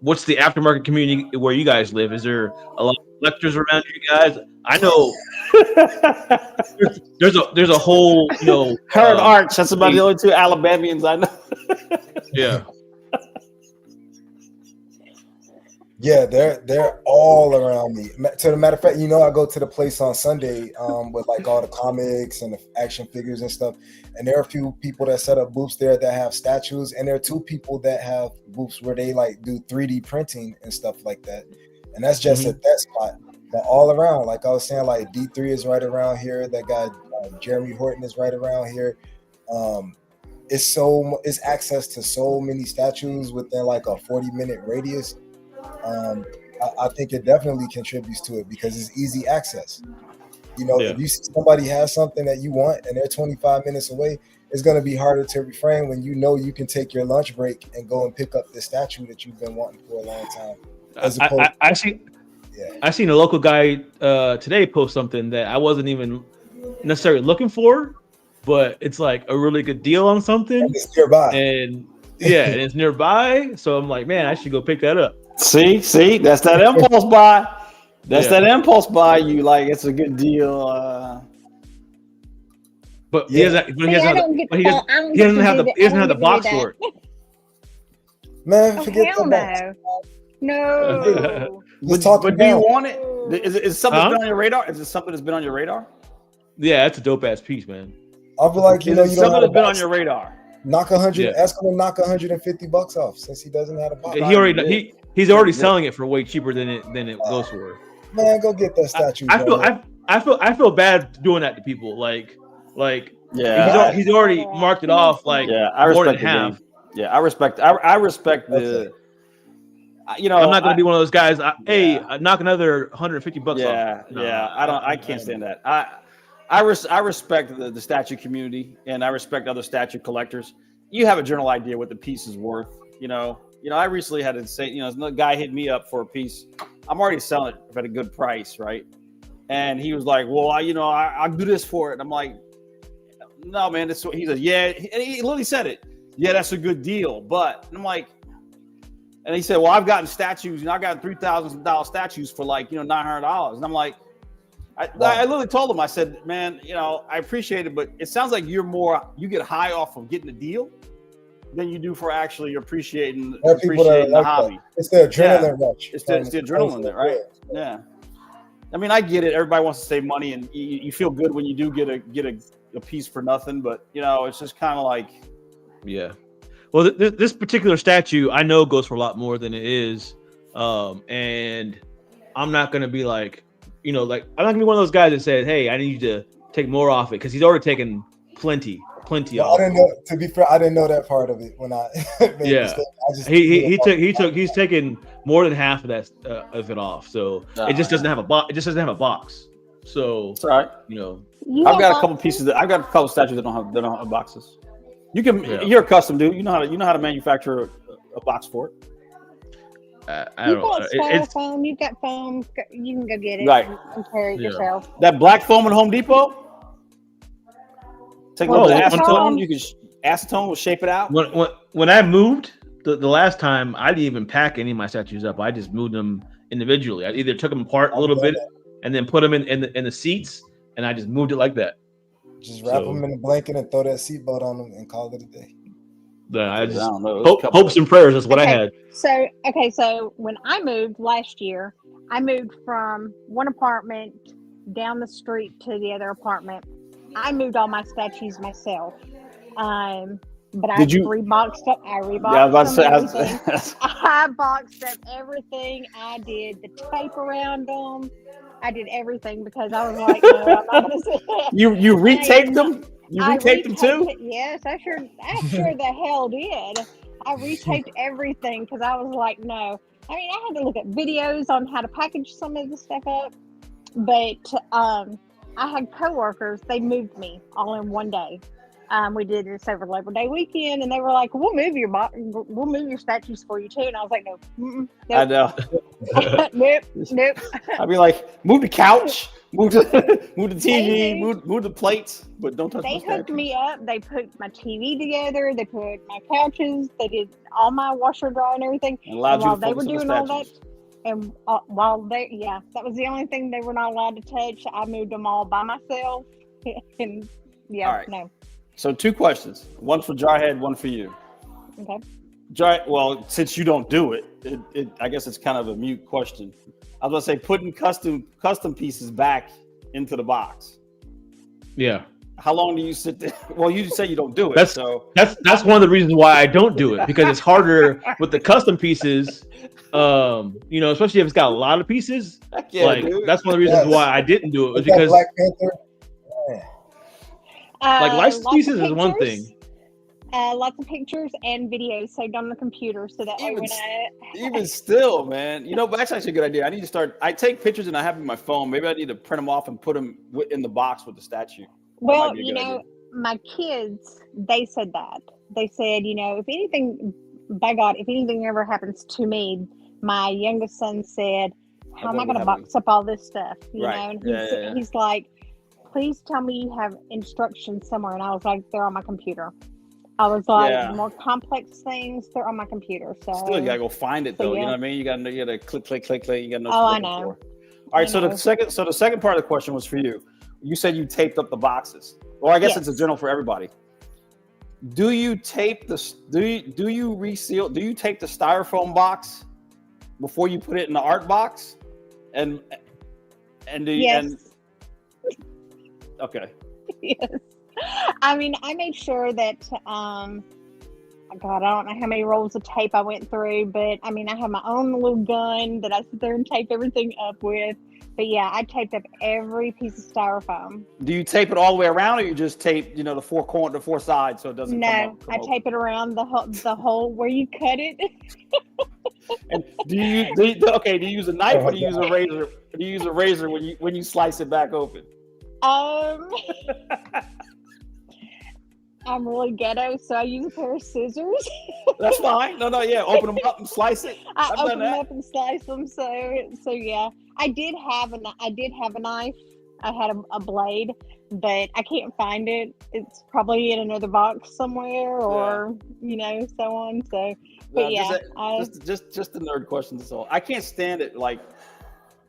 What's the aftermarket community where you guys live? Is there a lot of collectors around you guys? I know there's a whole Her and Arch. That's about the only 2 Alabamians I know. Yeah. Yeah, they're all around me. To the matter of fact, I go to the place on Sunday with like all the comics and the action figures and stuff. And there are a few people that set up booths there that have statues, and there are 2 people that have booths where they like do 3D printing and stuff like that. And that's just at that spot. But all around, like I was saying, like D3 is right around here. That guy Jeremy Horton is right around here. It's access to so many statues within like a 40-minute radius. I think it definitely contributes to it because it's easy access. You know, Yeah. if you see somebody has something that you want and they're 25 minutes away, it's going to be harder to refrain when you know you can take your lunch break and go and pick up the statue that you've been wanting for a long time. As opposed I seen a local guy today post something that I wasn't even necessarily looking for, but it's like a really good deal on something, and it's nearby. and and it's nearby. So I'm like, man, I should go pick that up. See, that's that impulse buy. That's that impulse buy. You like, it's a good deal. But he doesn't have the box for it. Man, Oh, forget hell that. no. But do you want it? Is it something that's been on your radar? Is it something that's been on your radar? Yeah, that's a dope ass piece, man. I'll be like, you Is it don't something have that's a been box. on your radar? Knock 100. Yeah. Ask him to knock $150 off since he doesn't have a box. He's already selling it for way cheaper than it goes for. Man, go get that statue. I feel bad doing that to people. Like Yeah, he's already marked it off. Like I more than respect the half. game. Yeah, I respect the. You know, I'm not going to be one of those guys. Knock another $150 off. Yeah. I can't stand that. I respect the statue community, and I respect other statue collectors. You have a general idea what the piece is worth. You know. I recently had to say, another guy hit me up for a piece. I'm already selling it at a good price, right? And he was like, "Well, I'll do this for it." And I'm like, "No, man." He said, "Yeah," and he literally said it. Yeah, that's a good deal, but and I'm like. And he said, "Well, I've gotten statues. I've gotten $3,000 statues for like, $900." And I'm like, I literally told him, I said, "Man, I appreciate it, but it sounds like you get high off of getting a deal than you do for actually appreciating the hobby." It's the adrenaline rush. It's the adrenaline there, right? Yeah. I mean, I get it. Everybody wants to save money, and you feel good when you do get a piece for nothing. But it's just kind of like, yeah. Well, this particular statue I know goes for a lot more than it is, and I'm not gonna be like, I'm not gonna be one of those guys that says, "Hey, I need you to take more off it," because he's already taken plenty off. I didn't know. To be fair, I didn't know that part of it when I. He's taken more than half of that of it off, so it just doesn't have a box. It just doesn't have a box. So it's all right. I've got a couple pieces. I've got a couple statues that don't have boxes. You can. You're a custom dude. You know how to manufacture a box for it. I don't know. It's foam. You've got foam. You can go get it. Right. And carry it yourself. That black foam at Home Depot. Take a little acetone. You can acetone will shape it out. When I moved the last time, I didn't even pack any of my statues up. I just moved them individually. I either took them apart a little bit and then put them in the seats, and I just moved it like that. Just wrap them in a blanket and throw that seatbelt on them and call it a day. I don't know. Hopes and prayers is what I had. So when I moved last year, I moved from one apartment down the street to the other apartment. I moved all my statues myself. But I reboxed up. I boxed up everything. I did the tape around them. I did everything because I was like, no, I'm not gonna say that. You retaped them? You retaped them too? Yes, I sure the hell did. I retaped everything because I was like, no. I mean, I had to look at videos on how to package some of the stuff up, but I had coworkers. They moved me all in one day. We did this over Labor Day weekend, and they were like, "We'll move your statues for you too." And I was like, "No, nope. I know, nope." I'd be like, "Move the couch, move the TV, move the plates, but don't touch." They hooked me up. They put my TV together. They put my couches. They did all my washer and dryer and everything. And while they were doing all that, and that was the only thing they were not allowed to touch. I moved them all by myself, and no. So 2 questions. One for Jarhead, one for you. Okay. Well, since you don't do it, I guess it's kind of a mute question. I was going to say putting custom pieces back into the box. Yeah. How long do you sit there? Well, you say you don't do it. That's one of the reasons why I don't do it, because it's harder with the custom pieces. Especially if it's got a lot of pieces. That's one of the reasons why I didn't do it, was because Black Panther. license pieces is one thing. Lots of pictures and videos saved on the computer, so that way Even when I Even still, man, but that's actually a good idea. I need to start. I take pictures and I have them on my phone. Maybe I need to print them off and put them in the box with the statue. well, my kids, they said that. They said, if anything, by God, if anything ever happens to me, my youngest son said, how am I going to box up all this stuff? Right. And he's like, please tell me you have instructions somewhere. And I was like, they're on my computer. I was like, more complex things, they're on my computer. So still, you gotta go find it though. yeah. You know what I mean? You gotta click. You gotta know. Oh, I know. All right. So the second part of the question was for you. You said you taped up the boxes. Well, I guess it's a general for everybody. Do you tape do you reseal? Do you tape the styrofoam box before you put it in the art box? And do you? Yes. Okay. Yes. I mean, I made sure that, God, I don't know how many rolls of tape I went through, but I mean, I have my own little gun that I sit there and tape everything up with. But yeah, I taped up every piece of styrofoam. Do you tape it all the way around, or you just tape, the four sides so it doesn't? No, I tape it around the hole where you cut it. And do you use a knife or do you use a razor? Do you use a razor when you slice it back open? I'm really ghetto, so I use a pair of scissors. That's fine. No, yeah. Open them up and slice it. I open them up and slice them. So yeah, I did have a knife. I had a blade, but I can't find it. It's probably in another box somewhere, or so on. So, but just the nerd questions. So I can't stand it. Like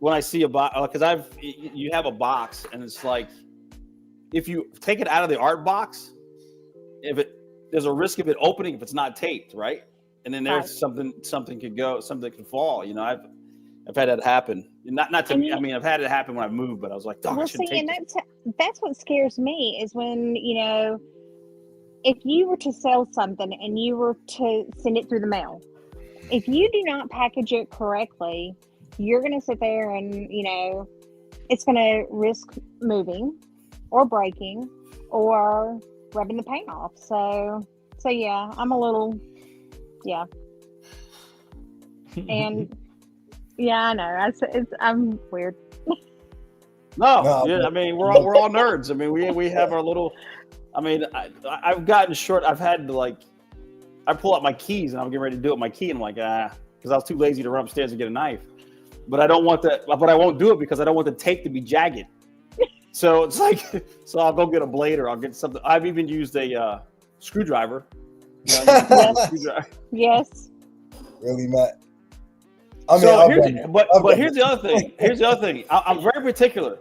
when I see a box, because you have a box, and it's like if you take it out of the art box. There's a risk of it opening if it's not taped, right? And then there's something could go, something could fall. I've had that happen. Not to me. I mean, I've had it happen when I moved, but I was like, "Dog, I shouldn't take it." That's what scares me is when if you were to sell something and you were to send it through the mail, if you do not package it correctly, you're going to sit there and it's going to risk moving or breaking or rubbing the paint off. So yeah, I'm a little, and yeah, I know I'm weird. I mean, we're all nerds. I mean, we have our little. I mean, I've gotten short. I've had to I pull out my keys and I'm getting ready to do it with my key, and I'm like, because I was too lazy to run upstairs and get a knife. But I don't want that. But I won't do it because I don't want the tape to be jagged. So it's like, I'll go get a blade or I'll get something. I've even used a screwdriver. Yes. Really, Matt? But here's the other thing. I'm very particular.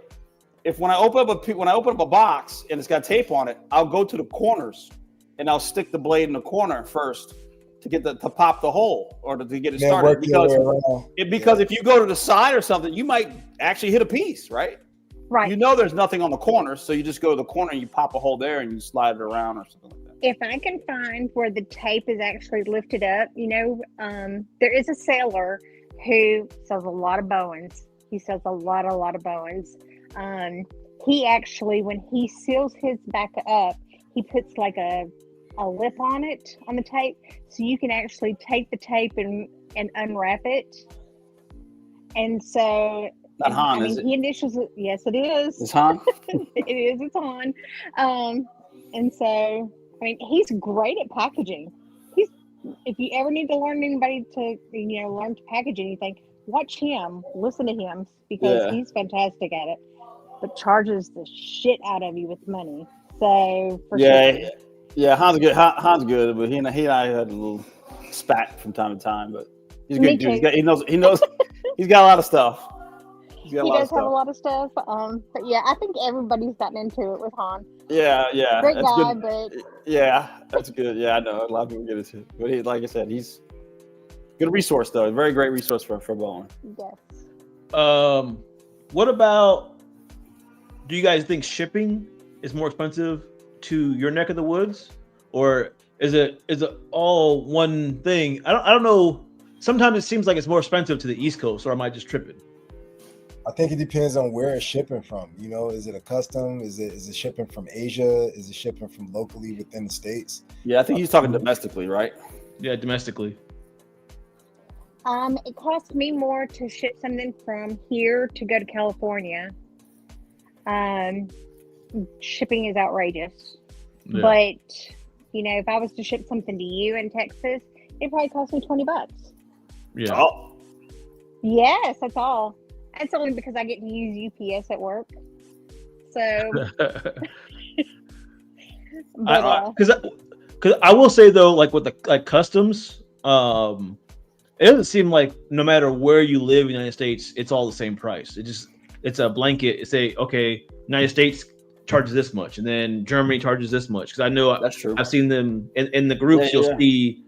When I open up a box and it's got tape on it, I'll go to the corners and I'll stick the blade in the corner first to pop the hole or to get it started. Because if you go to the side or something, you might actually hit a piece, right? Right. There's nothing on the corner, so you just go to the corner and you pop a hole there and you slide it around or something like that. If I can find where the tape is actually lifted up, there is a sailor who sells a lot of Bowens. He sells a lot of Bowens. He actually, when he seals his back up, he puts like a lip on it, on the tape, so you can actually take the tape and unwrap it. And so... Not Han, is it? He initials it. Yes, it is. It's Han? It is. It's Han. And so, he's great at packaging. If you ever need to learn anybody to, learn to package anything, watch him, listen to him, because he's fantastic at it, but charges the shit out of you with money. So, for sure. Yeah, Han's good. Han's good, but he and I had a little spat from time to time, but he's a good dude. He knows, he's got a lot of stuff. He does have a lot of stuff. But yeah, I think everybody's gotten into it with Han. Yeah. Great that's guy, good. but yeah, that's good. Yeah, I know a lot of people get into it, but like I said, he's a good resource though. A very great resource for Bowen. Yes. What about? Do you guys think shipping is more expensive to your neck of the woods, or is it all one thing? I don't know. Sometimes it seems like it's more expensive to the East Coast, or am I just tripping? I think it depends on where it's shipping from. You know, is it a custom? Is it shipping from Asia? Is it shipping from locally within the states? Yeah, I think he's talking domestically, right? Yeah, domestically. It costs me more to ship something from here to go to California. Shipping is outrageous. Yeah. But if I was to ship something to you in Texas, it probably cost me $20. Yeah. Oh, Yes, that's all. That's only because I get to use UPS at work. So, but Because I will say though, like with the customs, it doesn't seem like no matter where you live in the United States, it's all the same price. It's a blanket. It say, okay, United States charges this much, and then Germany charges this much. Because I know that's true. I've seen them in the groups. Yeah, You'll see,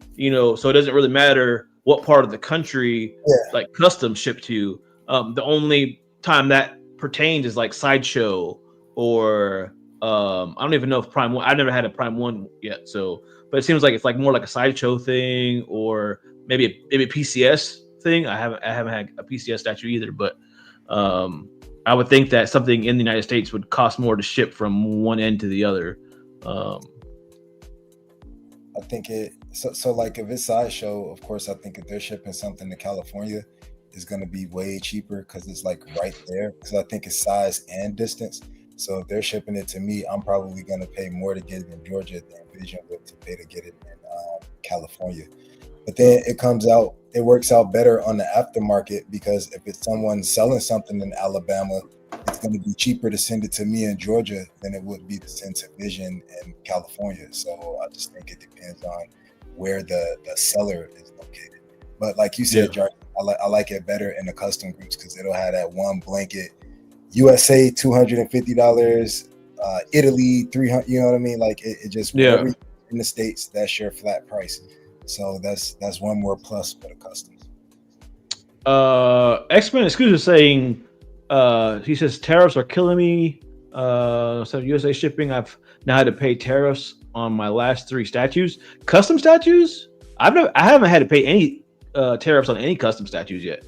so it doesn't really matter what part of the country like customs ship to. The only time that pertains is like Sideshow or I don't even know if Prime One. I've never had a Prime One yet, so but it seems like it's like more like a Sideshow thing or maybe a PCS thing. I haven't had a PCS statue either, but I would think that something in the United States would cost more to ship from one end to the other. I think so like if it's Sideshow, of course, I think if they're shipping something to California, it's going to be way cheaper because it's like right there. Because I think it's size and distance. So if they're shipping it to me, I'm probably going to pay more to get it in Georgia than Vision would to pay to get it in California. But then it works out better on the aftermarket because if it's someone selling something in Alabama, it's going to be cheaper to send it to me in Georgia than it would be to send to Vision in California. So I just think it depends on where the seller is located. But like you said, Jarvis, I like it better in the custom groups because it'll have that one blanket. USA $250, Italy $300. You know what I mean? Like it just whatever in the States, that's your flat price. So that's one more plus for the customs. X-Men Excuse is saying he says tariffs are killing me. So USA shipping, I've now had to pay tariffs on my last 3 statues. Custom statues? I haven't had to pay any tariffs on any custom statues yet.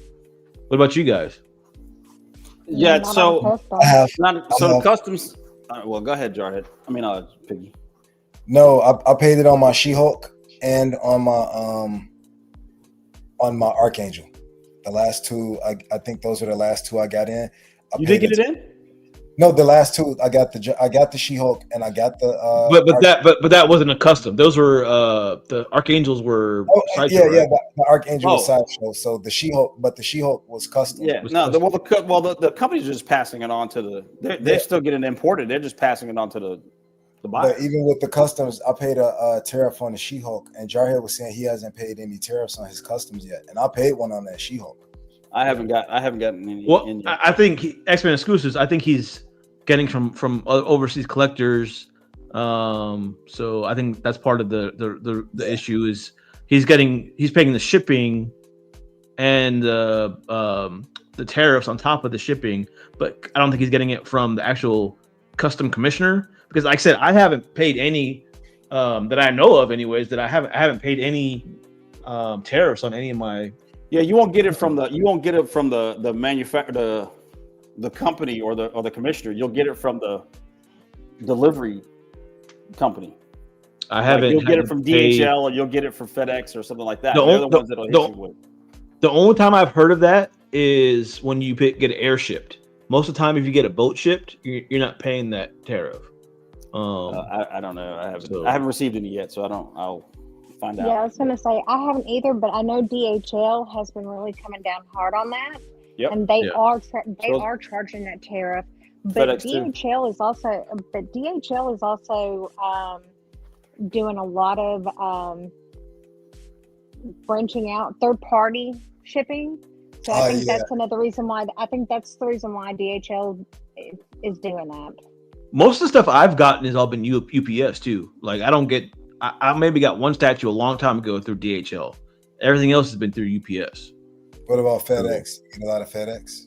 What about you guys? Yeah, so the customs. Well, go ahead, Jarhead. I mean, Piggy. No, I paid it on my She-Hulk and on my Archangel. The last 2, I think those are the last 2 I got in. You did get it in? No, the last 2 I got the She-Hulk and I got the. But that wasn't a custom. Those were the Archangels were. Sideshow, right? The Archangel was Sideshow. So the She-Hulk, but the She-Hulk was custom. Yeah, the company's just passing it on to they're still getting imported. They're just passing it on to the buyer. But even with the customs, I paid a tariff on the She-Hulk, and Jarhead was saying he hasn't paid any tariffs on his customs yet, and I paid one on that She-Hulk. I haven't gotten any. Well, I think X-Men Exclusives. I think he's getting from overseas collectors. So I think that's part of the issue is he's paying the shipping and the tariffs on top of the shipping, but I don't think he's getting it from the actual custom commissioner because, like I said, I haven't paid any that I know of, anyways. That I haven't paid any tariffs on any of my. Yeah, you won't get it from the manufacturer, the company or the commissioner. You'll get it from the delivery company. I haven't. You'll get it from DHL or you'll get it from FedEx or something like that. They're the ones that'll hit you with. The only time I've heard of that is when you get it air shipped. Most of the time, if you get a boat shipped, you're not paying that tariff. I don't know. I haven't received any yet, so I'll find out. Yeah, I was gonna say I haven't either, but I know DHL has been really coming down hard on that. Yep. And they are charging that tariff. But DHL is also doing a lot of branching out third party shipping. So I think that's another reason why. I think that's the reason why DHL is doing that. Most of the stuff I've gotten has all been UPS too. Like I maybe got one statue a long time ago through DHL. Everything else has been through UPS. What about FedEx? You get a lot of FedEx?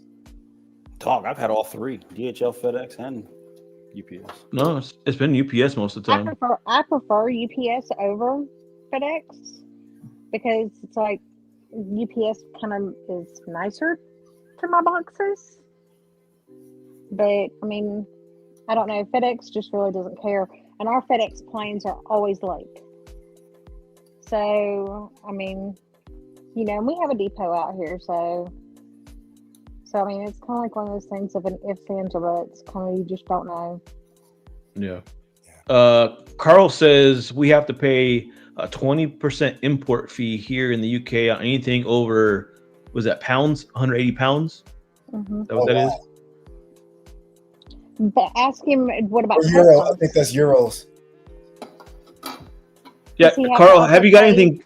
Dog, I've had all 3: DHL, FedEx, and UPS. No, it's been UPS most of the time. I prefer UPS over FedEx because it's like UPS kind of is nicer to my boxes. But I mean, I don't know. FedEx just really doesn't care, and our FedEx planes are always late. So I mean, you know, and we have a depot out here, so I mean, it's kind of like one of those things of an ifs, ands, or buts. Kind of, you just don't know. Yeah. Carl says we have to pay a 20% import fee here in the UK on anything over, was that pounds? 180 pounds? Mm-hmm. Is that what that is? But ask him, what about Euro? I customs? think that's euros. Yeah, Does he have Carl, to have you got pay- anything?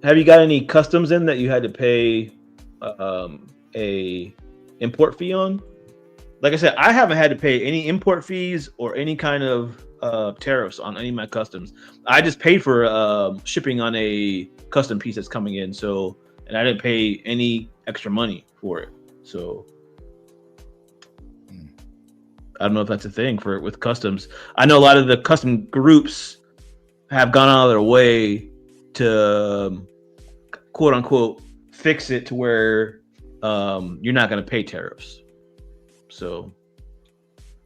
Have you got any customs in that you had to pay a import fee on? Like I said, I haven't had to pay any import fees or any kind of tariffs on any of my customs. I just paid for shipping on a custom piece that's coming in, so, and I didn't pay any extra money for it. So I don't know if that's a thing for with customs. I know a lot of the custom groups have gone out of their way to quote unquote fix it to where you're not going to pay tariffs. So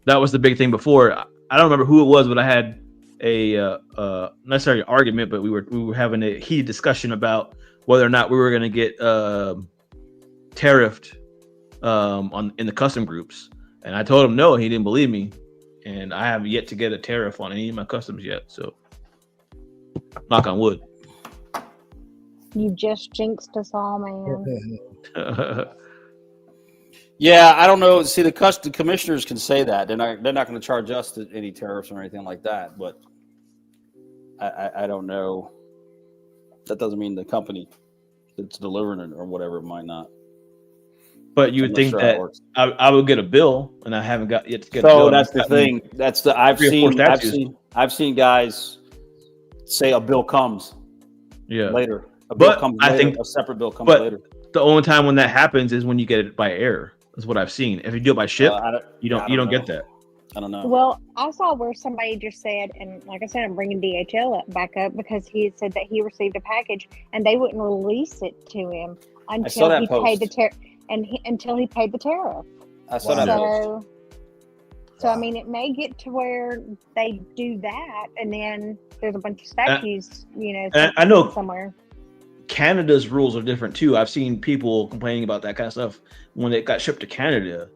that was the big thing before. I don't remember who it was, but I had a not necessarily argument, but we were having a heated discussion about whether or not we were going to get tariffed in the custom groups. And I told him no, and he didn't believe me. And I have yet to get a tariff on any of my customs yet. So knock on wood. You just jinxed us all, man. Yeah, I don't know. See, the commissioners can say that they're not going to charge us any tariffs or anything like that. But I don't know. That doesn't mean the company that's delivering it or whatever it might not. But you would think that I would get a bill, and I haven't got yet to get a bill. So that's the thing. That's the I've seen guys say a bill comes later. A bill comes later. I think a separate bill comes later. The only time when that happens is when you get it by air. Is what I've seen. If you do it by ship, you don't get that. I don't know. Well, I saw where somebody just said, and like I said, I'm bringing DHL back up because he had said that he received a package and they wouldn't release it to him until he paid the tariff. Until he paid the tariff. I saw that post. So I mean, it may get to where they do that, and then there's a bunch of statues, I know somewhere. Canada's rules are different too. I've seen people complaining about that kind of stuff when it got shipped to Canada.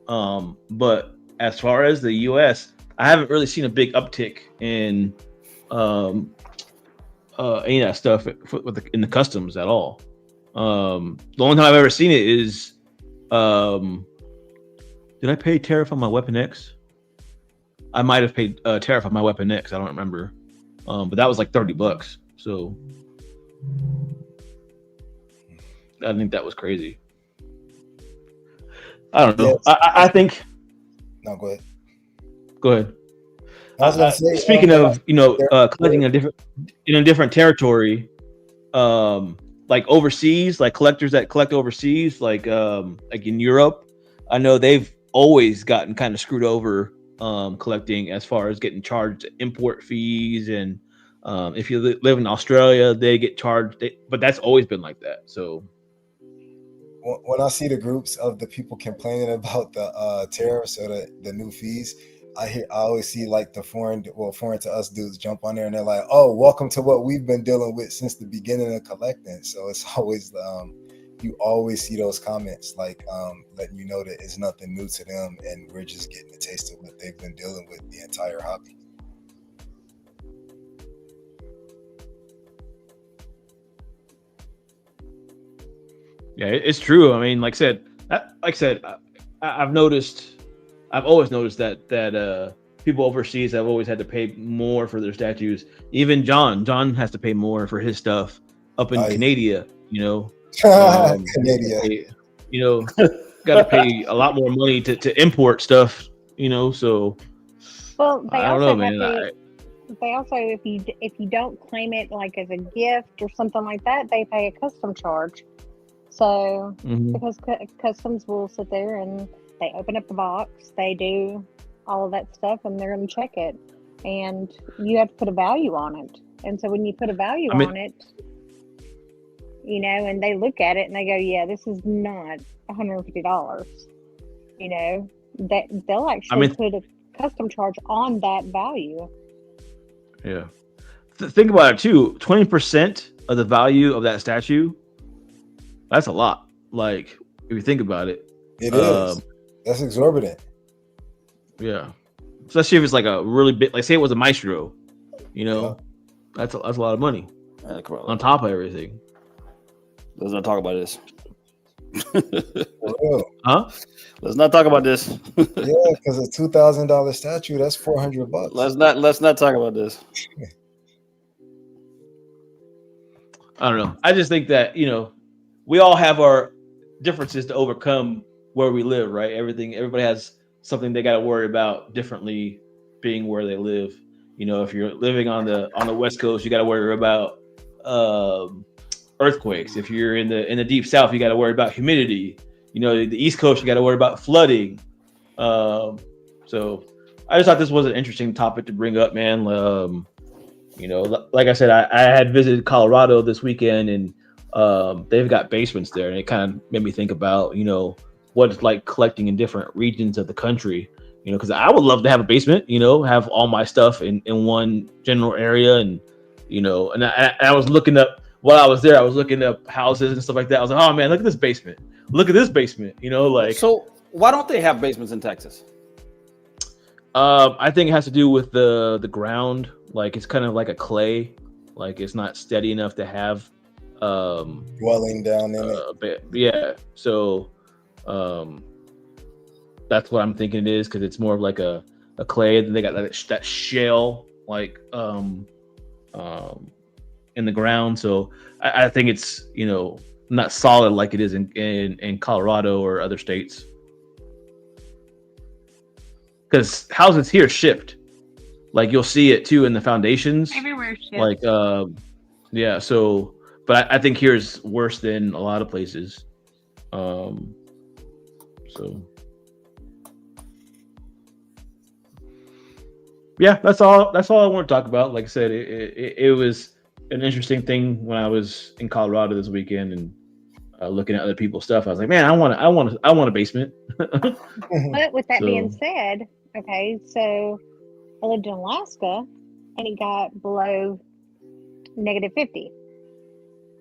But as far as the US, I haven't really seen a big uptick in any of that stuff in the customs at all. The only time I've ever seen it is, did I pay tariff on my Weapon X? I might have paid tariff on my Weapon X. I don't remember. But that was like $30. So I think that was crazy. I don't know. Yes. I think. No, go ahead. Go ahead. I was gonna say, speaking of, collecting in a different territory, like overseas, like collectors that collect overseas, like in Europe, I know they've always gotten kind of screwed over collecting as far as getting charged import fees, and if you live in Australia, they get charged. But that's always been like that. So when I see the groups of the people complaining about the tariffs or the new fees, I always see like the foreign to us dudes jump on there and they're like, "Oh, welcome to what we've been dealing with since the beginning of collecting." So it's always you always see those comments like letting you know that it's nothing new to them, and we're just getting a taste of what they've been dealing with the entire hobby. Yeah, it's true. I mean, like I said, I've always noticed that people overseas have always had to pay more for their statues. Even John has to pay more for his stuff up in Canada. Canada. Got to pay a lot more money to import stuff. So. Well, they I don't know, man. They also, if you don't claim it like as a gift or something like that, they pay a custom charge. So because customs will sit there and they open up the box, they do all of that stuff, and they're going to check it, and you have to put a value on it. And so when you put a value on it, and they look at it and they go, "Yeah, this is not $150." that they'll actually mean- put a custom charge on that value. Yeah. Think about it too. 20% of the value of that statue. That's a lot. Like if you think about it. It is. That's exorbitant. Yeah. Especially if it's like a really big, like say it was a maestro, you know, that's a lot of money on top of everything. Let's not talk about this. For real. Huh? Let's not talk about this. Yeah, because a $2,000 statue, that's $400. Let's not talk about this. I don't know. I just think that, you know, we all have our differences to overcome where we live, right? Everybody has something they got to worry about differently being where they live. You know, if you're living on the West Coast, you got to worry about earthquakes. If you're in the deep South, you got to worry about humidity. You know, the East Coast, you got to worry about flooding. So I just thought this was an interesting topic to bring up, man. You know, like I said, I had visited Colorado this weekend, and they've got basements there, and it kind of made me think about, you know, what it's like collecting in different regions of the country. You know, because I would love to have a basement, you know, have all my stuff in one general area, and you know, and I was looking up while I was there. I was looking up houses and stuff like that. I was like, oh man, look at this basement. Look at this basement. You know, like. So why don't they have basements in Texas? I think it has to do with the ground. Like it's kind of like a clay. Like it's not steady enough to have dwelling down in it. Yeah. So that's what I'm thinking it is, because it's more of like a clay. Then they got that shell like in the ground. So I think it's, you know, not solid like it is in Colorado or other states. Because houses here shift, like you'll see it too in the foundations. Everywhere shifts. Like, yeah. So, but I think here is worse than a lot of places. So, yeah, that's all I want to talk about. Like I said, it was an interesting thing when I was in Colorado this weekend and looking at other people's stuff. I was like, man, I want a basement. But with that being said, okay, so I lived in Alaska and it got below -50.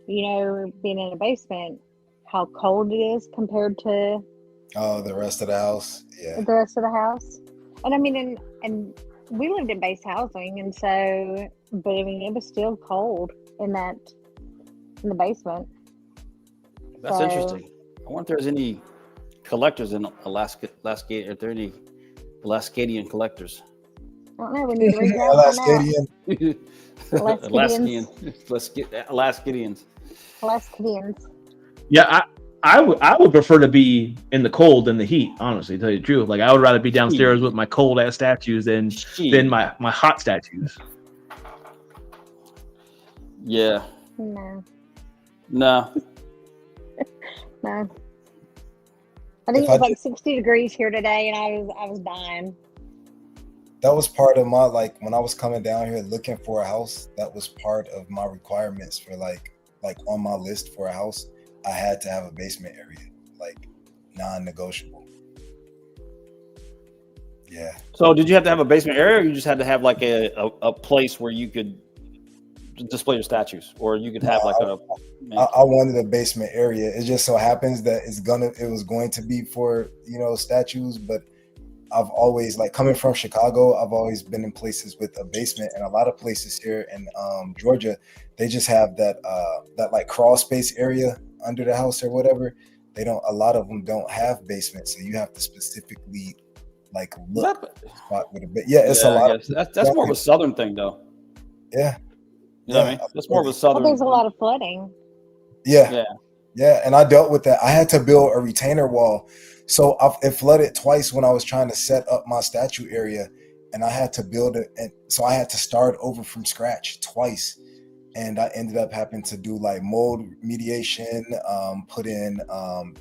You know, being in a basement, how cold it is compared to the rest of the house. Yeah. the rest of the house. And I mean, and we lived in base housing, and so, but I mean, it was still cold in the basement. That's So- interesting. I wonder if there's any collectors in Alaska. If there are any Alaskadian collectors. I don't know. We need to reach out on that. Alaskadians. Alaskadians. Yeah, I would prefer to be in the cold than the heat. Honestly, to tell you the truth, like I would rather be downstairs with my cold ass statues than my hot statues. Yeah. No. No. No. I think it was like 60 degrees here today, and I was dying. That was part of my, like, when I was coming down here looking for a house, that was part of my requirements for like on my list for a house. I had to have a basement area, like non-negotiable. Yeah. So did you have to have a basement area, or you just had to have like a place where you could display your statues, or you could have like I wanted a basement area. It just so happens that it was going to be for, you know, statues, but I've always, like, coming from Chicago, I've always been in places with a basement, and a lot of places here in Georgia, they just have that like crawl space area under the house or whatever. A lot of them don't have basements, so you have to specifically like look for a spot with a bit. Yeah, it's a lot. That's more of a southern thing, though. Yeah. You know what I mean? That's more of a southern. Well, there's a lot of flooding. Yeah. And I dealt with that. I had to build a retainer wall. So it flooded twice when I was trying to set up my statue area, and I had to build it. And so I had to start over from scratch twice. And I ended up having to do like mold mediation, put in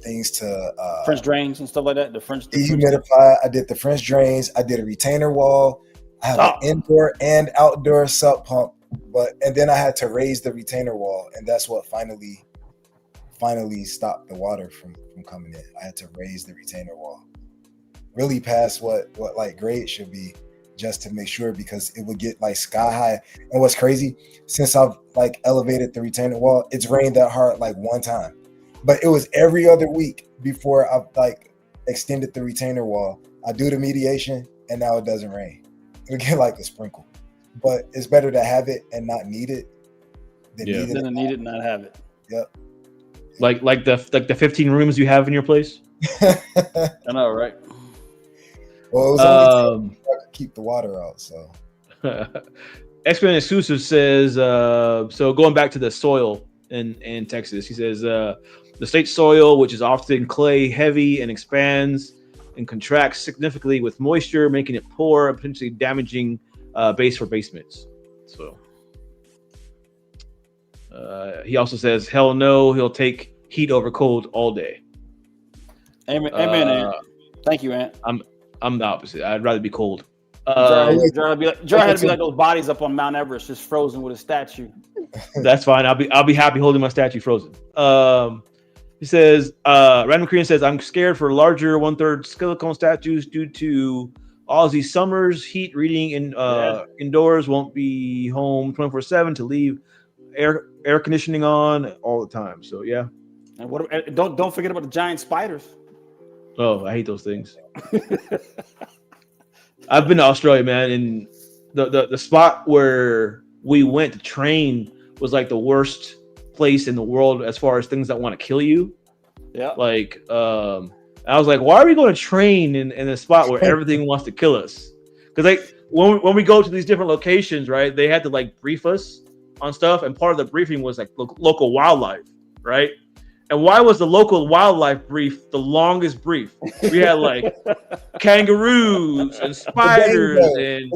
things to French drains and stuff like that. The dehumidify. I did the French drains. I did a retainer wall. I have an indoor and outdoor sump pump. And then I had to raise the retainer wall, and that's what finally stopped the water from coming in. I had to raise the retainer wall. really past what like grade should be, just to make sure, because it would get like sky high. And what's crazy, since I've like elevated the retaining wall, it's rained that hard like one time, but it was every other week before I've like extended the retainer wall. I do the mediation, and now it doesn't rain. It'll get like a sprinkle, but it's better to have it and not need it than need it and not have it. Yep. Like the 15 rooms you have in your place. I know, right? Well, it was only I could keep the water out. So, X-Men Exclusive says, so going back to the soil in Texas, he says, the state soil, which is often clay heavy and expands and contracts significantly with moisture, making it poor and potentially damaging base for basements. So he also says, hell no, he'll take heat over cold all day. Amen, Ant. Thank you, Ant. I'm the opposite. I'd rather be cold. Dry had to be like those bodies up on Mount Everest, just frozen with a statue. That's fine. I'll be happy holding my statue frozen. He says, Random Korean says, I'm scared for larger 1/3 silicone statues due to Aussie summers. Heat reading indoors, won't be home 24/7 to leave air conditioning on all the time. So yeah. And don't forget about the giant spiders. Oh, I hate those things. I've been to Australia, man, and the spot where we went to train was like the worst place in the world as far as things that want to kill you. Yeah. Like, I was like, why are we going to train in a spot where everything wants to kill us? Because like when we go to these different locations, right, they had to like brief us on stuff, and part of the briefing was like local wildlife, right? And why was the local wildlife brief the longest brief? We had like kangaroos and spiders and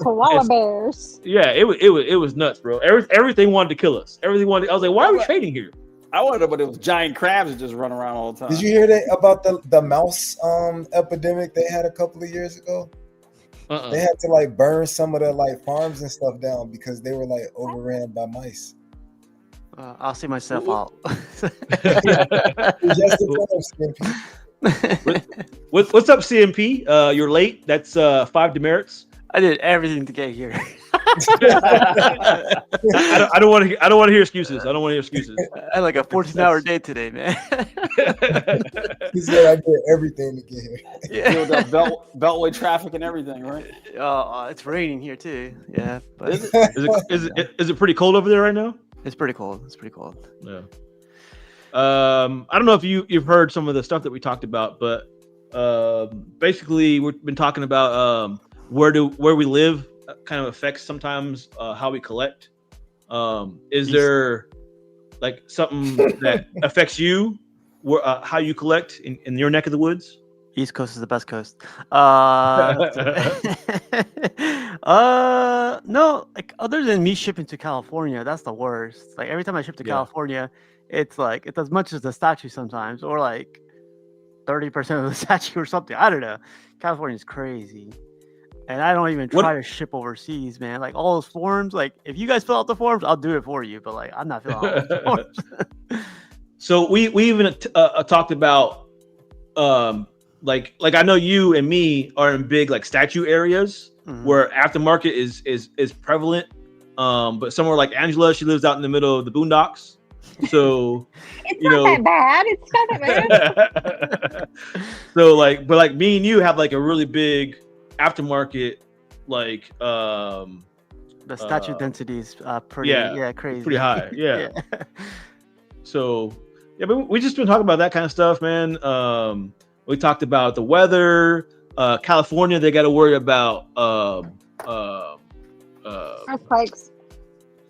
koala bears. Yeah, it was nuts, bro. Everything wanted to kill us. Everything wanted. I was like, why are we trading here? I wanted to know, but it was giant crabs that just run around all the time. Did you hear that about the mouse epidemic they had a couple of years ago? They had to like burn some of the like farms and stuff down because they were like overran by mice. I'll see myself out. What's up, CMP? You're late. That's 5 demerits. I did everything to get here. I don't want to hear excuses. I don't want to hear excuses. I had like a 14-hour day today, man. He said I did everything to get here. Yeah. Beltway traffic and everything, right? It's raining here too. Yeah, but is it pretty cold over there right now? It's pretty cold. Yeah. I don't know if you've heard some of the stuff that we talked about, but basically we've been talking about where we live kind of affects sometimes how we collect. Is there like something that affects you, how you collect in your neck of the woods? East Coast is the best coast. No, like other than me shipping to California, that's the worst. Like every time I ship to California, it's like it's as much as the statue sometimes, or like 30% of the statue or something. I don't know. California's crazy. And I don't even try to ship overseas, man. Like all those forms, like if you guys fill out the forms, I'll do it for you. But like I'm not filling out the forms. So we even talked about like I know you and me are in big like statue areas where aftermarket is prevalent. But somewhere like Angela, she lives out in the middle of the boondocks. So it's not that bad. It's not that bad. So like, but like me and you have like a really big aftermarket, like the statue density is pretty crazy, pretty high. Yeah. So yeah, but we just been talking about that kind of stuff, man. We talked about the weather. California, they got to worry about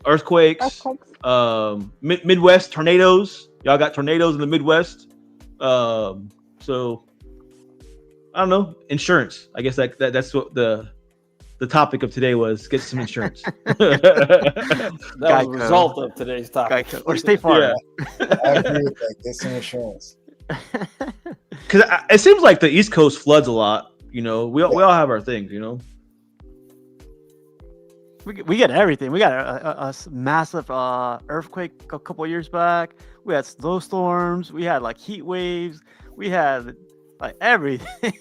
earthquakes. Midwest tornadoes. Y'all got tornadoes in the Midwest. So I don't know. Insurance. I guess that's what the topic of today was. Get some insurance. That was the result of today's topic. Geico. Or State Farm. Yeah. I agree with that. Get some insurance. Because it seems like the East Coast floods a lot. You know, we all have our things. You know. We get everything. We got a massive earthquake a couple of years back. We had snowstorms. We had like heat waves. We had like everything.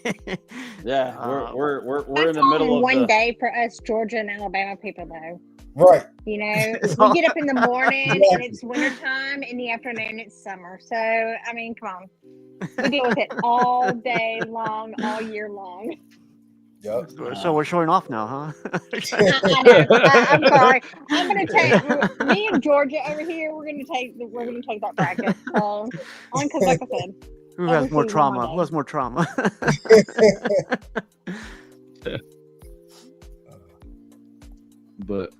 Yeah, we're in That's the all middle in of one the. day for us Georgia and Alabama people, though. Right. You know, It's we all- get up in the morning and Exactly. it's wintertime. In the afternoon, it's summer. So, I mean, come on. We deal with it all day long, all year long. Yep. So we're showing off now, huh? I know. I'm sorry. I'm gonna take me and Georgia over here. We're gonna take that bracket. Only because, like I said, Who every has more season, trauma? one Who day. has more trauma? But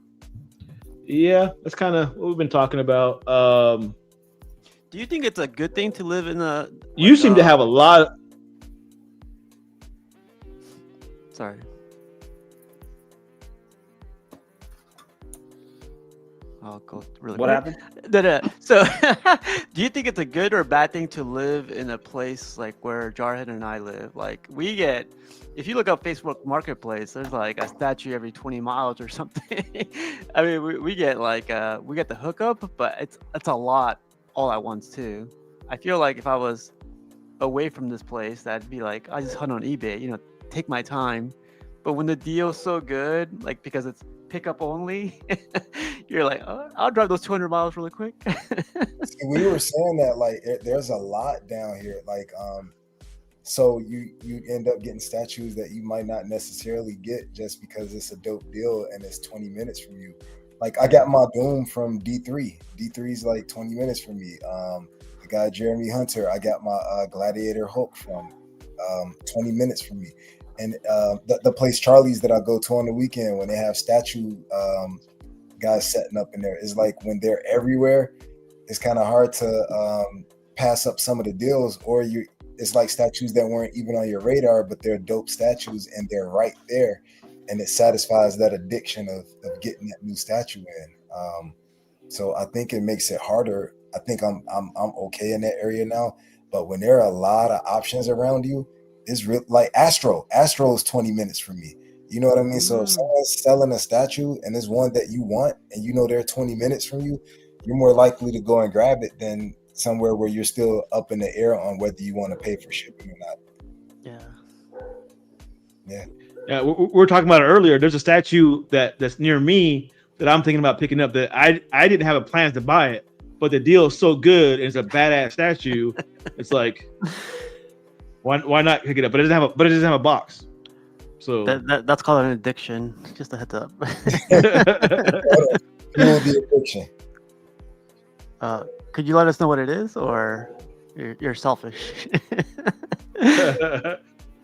yeah, that's kind of what we've been talking about. Do you think it's a good thing to live in a? You seem to have a lot. Sorry. I'll go really What quick. happened? So, do you think it's a good or bad thing to live in a place like where Jarhead and I live? Like, we get, if you look up Facebook Marketplace, there's like a statue every 20 miles or something. I mean, we get like, we get the hookup, but it's a lot all at once too. I feel like if I was away from this place, that'd be like, I just hunt on eBay, you know, take my time. But when the deal's so good, like because it's pickup only, you're like, oh, I'll drive those 200 miles really quick. See, we were saying that like there's a lot down here. Like, so you end up getting statues that you might not necessarily get just because it's a dope deal and it's 20 minutes from you. Like I got my Doom from D3. D3's like 20 minutes from me. The guy Jeremy Hunter, I got my Gladiator Hulk from 20 minutes from me. And the place Charlie's that I go to on the weekend when they have statue guys setting up in there is like when they're everywhere, it's kind of hard to pass up some of the deals, or it's like statues that weren't even on your radar, but they're dope statues and they're right there, and it satisfies that addiction of getting that new statue in. So I think it makes it harder. I think I'm okay in that area now, but when there are a lot of options around you, it's real. Like Astro is 20 minutes from me. You know what I mean? So if someone's selling a statue and there's one that you want and you know they're 20 minutes from you, you're more likely to go and grab it than somewhere where you're still up in the air on whether you want to pay for shipping or not. Yeah, we were talking about it earlier. There's a statue that's near me that I'm thinking about picking up that I didn't have a plans to buy it, but the deal is so good and it's a badass statue. It's like, why not pick it up? But it doesn't have a box. So that's called an addiction. Just a heads up. Fuel the addiction. Could you let us know what it is, or you're selfish?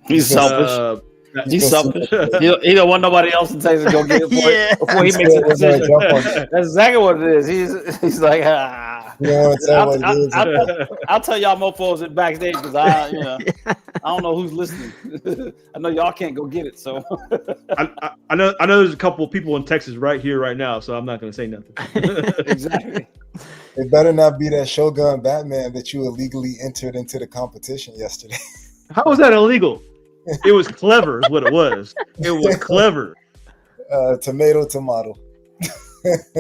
He's selfish. He's selfish. He don't want nobody else to say to go get it before he makes a decision. That's exactly what it is. He's like, I'll tell y'all mofos at backstage because I don't know who's listening. I know y'all can't go get it, so I know there's a couple of people in Texas right here right now, so I'm not going to say nothing. Exactly. It better not be that Shogun Batman that you illegally entered into the competition yesterday. How was that illegal? It was clever, is what it was. It was clever. Tomato.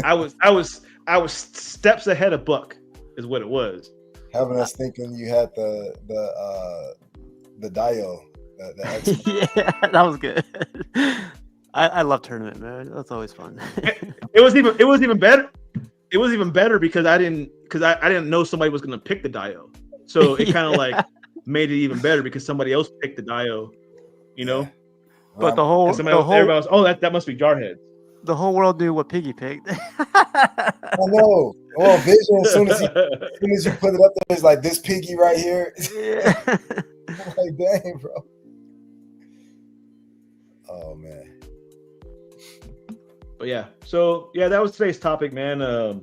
I was steps ahead of Buck, is what it was. Having us thinking you had the Dio. Yeah, that was good. I love tournament, man. That's always fun. It was even better. It was even better because I didn't know somebody was gonna pick the Dio, so it kind of like made it even better because somebody else picked the Dio, you know. But everybody was, oh, that must be Jarhead. The whole world knew what Piggy picked. I know. Well, Vision, as soon as you put it up there, it's like this Piggy right here. Yeah. I'm like, dang, bro. Oh man. But yeah, so yeah, that was today's topic, man. I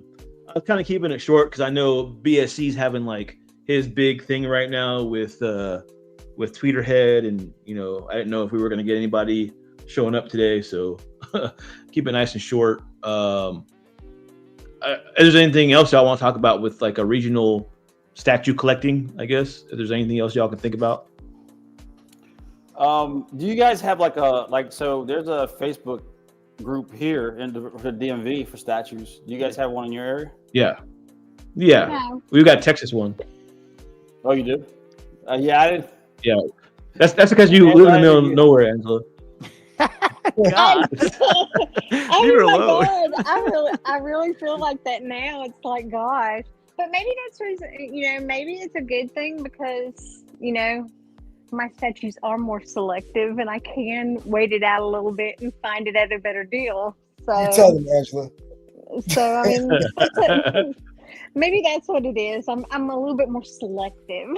was kind of keeping it short because I know BSC's having like his big thing right now with Tweeterhead, and I didn't know if we were gonna get anybody showing up today, so keep it nice and short. Is there anything else y'all want to talk about with like a regional statue collecting? I guess if there's anything else y'all can think about. Do you guys have so there's a Facebook group here in the DMV for statues. Do you guys have one in your area? Yeah. No. We've got Texas one. Oh, you do? Yeah, I didn't. Yeah, That's because you live in the middle of nowhere, Angela. God. Oh Leave her my alone. God. I really feel like that now. It's like, gosh. But maybe that's the reason, maybe it's a good thing because, my statues are more selective and I can wait it out a little bit and find it at a better deal. You tell So, them, Angela. I mean, maybe that's what it is. I'm a little bit more selective.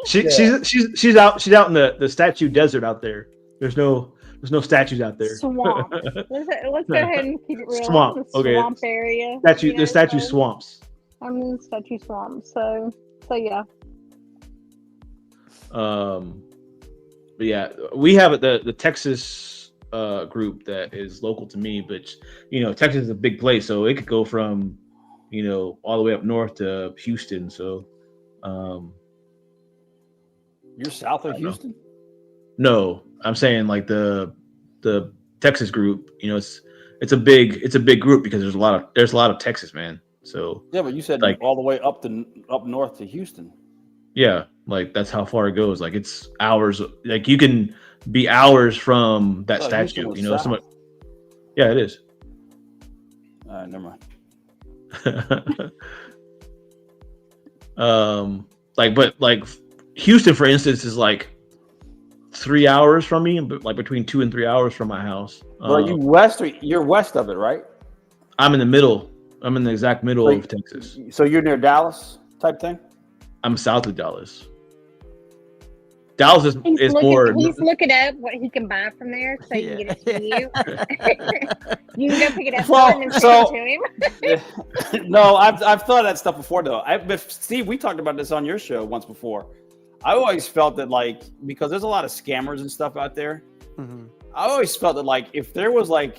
She's out in the statue desert out there. There's no statues out there. Swamp. Let's go ahead and keep it real. Swamp. The Okay. swamp area. The statue so swamps. I'm in the statue swamp. So yeah. But yeah, we have the Texas group that is local to me, but Texas is a big place, so it could go from all the way up north to Houston. So You're south of Houston? no, I'm saying like the Texas group. It's a big group because there's a lot of Texas, man. So Yeah, but you said like all the way up north to Houston. yeah, like that's how far it goes. Like it's hours. Like you can be hours from that statue. Houston was south. Yeah, it is. All right, never mind. But Houston, for instance, is like 3 hours from me, but like between 2 and 3 hours from my house. Are you you're west of it, right? I'm in the middle. I'm in the exact middle of Texas. So you're near Dallas type thing? I'm south of Dallas. Dallas is He's more. looking up what he can buy from there so he can get it to you. You can go pick it up Well, and send it to him. No, I've thought of that stuff before though. Steve, we talked about this on your show once before. I always felt that because there's a lot of scammers and stuff out there. Mm-hmm. I always felt that if there was I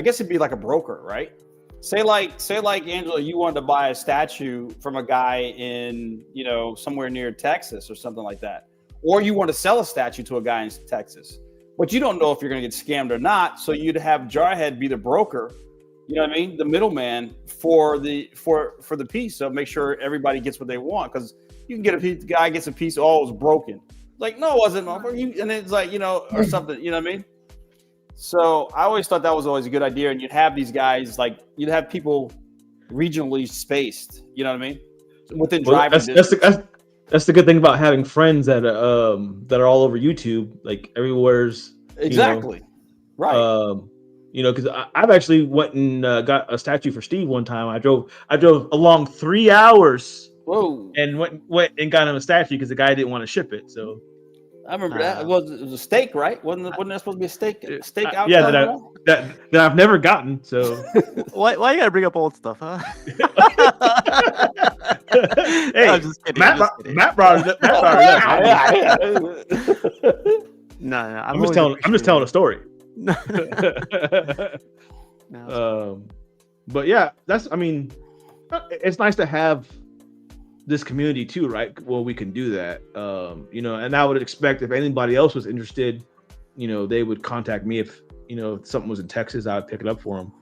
guess it'd be like a broker, right? Say Angela, you wanted to buy a statue from a guy in somewhere near Texas or something like that, or you want to sell a statue to a guy in Texas, but you don't know if you're going to get scammed or not. So you'd have Jarhead be the broker, you know what I mean, the middleman for the piece. So make sure everybody gets what they want, because you can get a piece, the guy gets a piece, oh, it was broken. Like, no, it wasn't, motherfucker. And it's like, or something, you know what I mean? So I always thought that was always a good idea. And you'd have these guys, you'd have people regionally spaced, you know what I mean? Within driving distance. That's the good thing about having friends that are all over YouTube, like everywhere's. Exactly. Right. Because I've actually went and got a statue for Steve one time. I drove along 3 hours. Whoa. And went and got him a statue because the guy didn't want to ship it. So I remember that. It was a steak, right? Wasn't that supposed to be a steak? Steak out? Yeah, that I've never gotten. So why you gotta bring up old stuff, huh? Hey, I'm just kidding. Matt brought it up. No, I'm just telling a story. No. But yeah, it's nice to have this community too, right? Well, we can do that, and I would expect if anybody else was interested, they would contact me. If something was in Texas, I'd pick it up for them.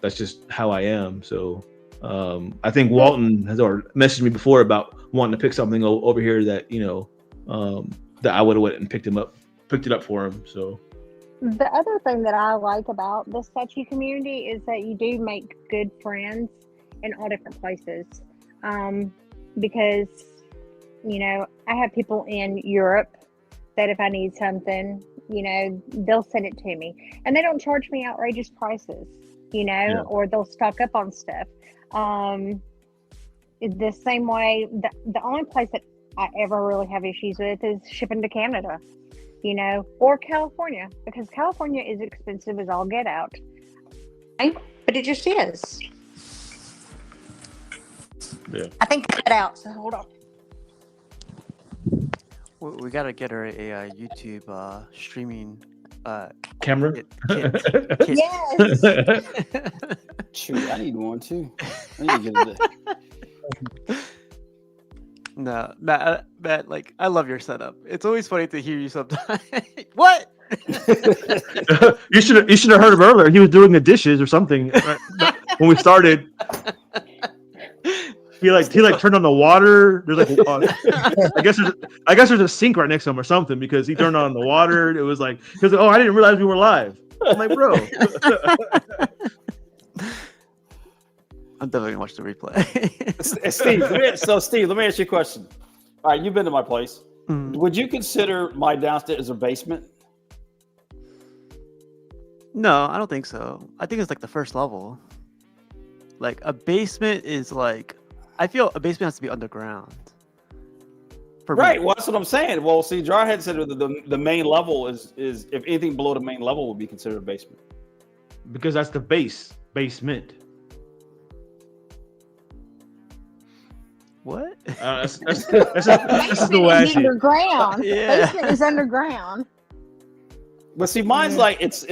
That's just how I am. So I think Walton has already messaged me before about wanting to pick something over here that that I would have went and picked it up for him. So the other thing that I like about the statue community is that you do make good friends in all different places. Because I have people in Europe that if I need something, they'll send it to me, and they don't charge me outrageous prices, or they'll stock up on stuff. The same way, the only place that I ever really have issues with is shipping to Canada, or California, because California is expensive as all get out. But it just is. yeah. I think I cut out, so hold on. We gotta get her a YouTube streaming Camera. kit. Yes. Shoot, I need one too. I need to get it. No, Matt, I love your setup. It's always funny to hear you sometimes. What? You should have heard him earlier. He was doing the dishes or something when we started. he turned on the water. There's like, I guess there's a sink right next to him or something because he turned on the water. It was like, because I didn't realize we were live. I'm like, bro. I'm definitely gonna watch the replay. Steve, let me ask you a question. All right, you've been to my place. Mm. Would you consider my downstairs a basement? No, I don't think so. I think it's like the first level. Like a basement is like, I feel a basement has to be underground. For me. Right. Well, that's what I'm saying. Well, see, Jarhead said the main level is if anything below the main level would be considered a basement. Because that's the basement. What? That's just the way I Basement is see it. underground. Yeah. Basement is underground. But see, mine's like it's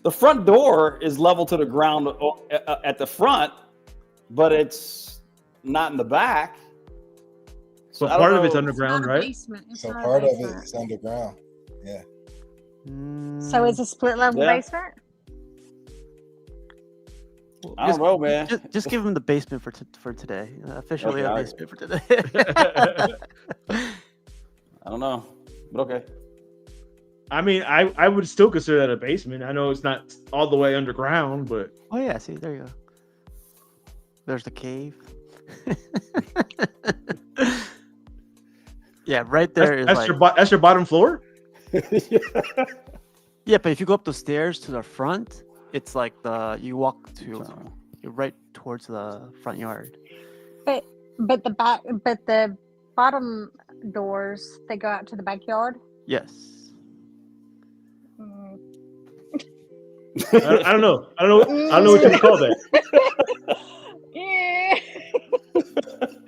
the front door is level to the ground at the front, but it's not in the back. So I don't part of know. it's underground, right? So part of it is underground. Yeah. So it's a split level Yeah. basement. I don't know, man. Just give him the basement for today. Officially Okay, a all right. basement for today. I don't know, but okay. I mean, I would still consider that a basement. I know it's not all the way underground, but Oh yeah, see, there you go. There's the cave. Yeah, right there is that's like, that's your bottom floor. yeah, but if you go up the stairs to the front, it's like you walk to you're right towards the front yard. But the bottom doors, they go out to the backyard. Yes. Mm. I don't know. I don't know what you call that. Yeah.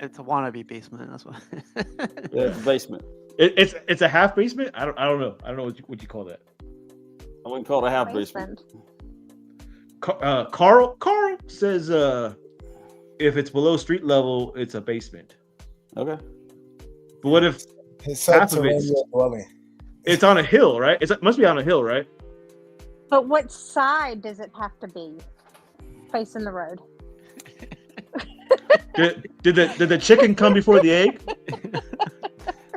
It's a wannabe basement. That's what. Yeah, it's a basement. It's a half basement. I don't know. I don't know what you call that. I wouldn't call it a half basement. Carl says if it's below street level, it's a basement. Okay. But what if It's half of it? subterranean dwelling. It's on a hill, right? It must be on a hill, right? But what side does it have to be? Facing the road. Did the chicken come before the egg?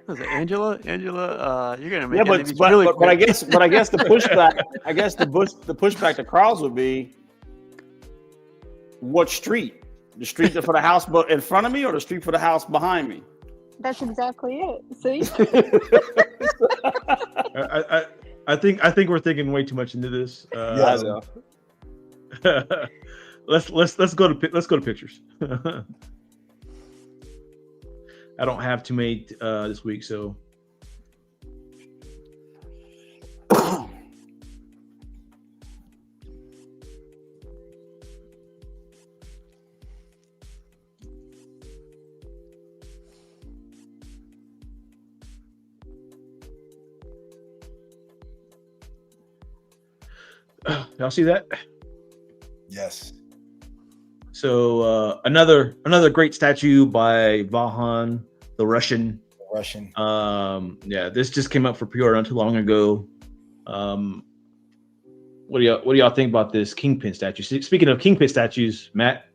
Was it Angela? Angela, you're gonna make Yeah, enemies but really I quick. guess the pushback. I guess the pushback to Carl's would be, what street? The street for the house in front of me, or the street for the house behind me? That's exactly it. See? I think we're thinking way too much into this. I know. let's go to pictures. I don't have too many this week, so y'all see that? Yes. So another great statue by Vahan, the Russian. Russian. Yeah, this just came up for pre-order not too long ago. What do y'all think about this Kingpin statue? Speaking of Kingpin statues, Matt.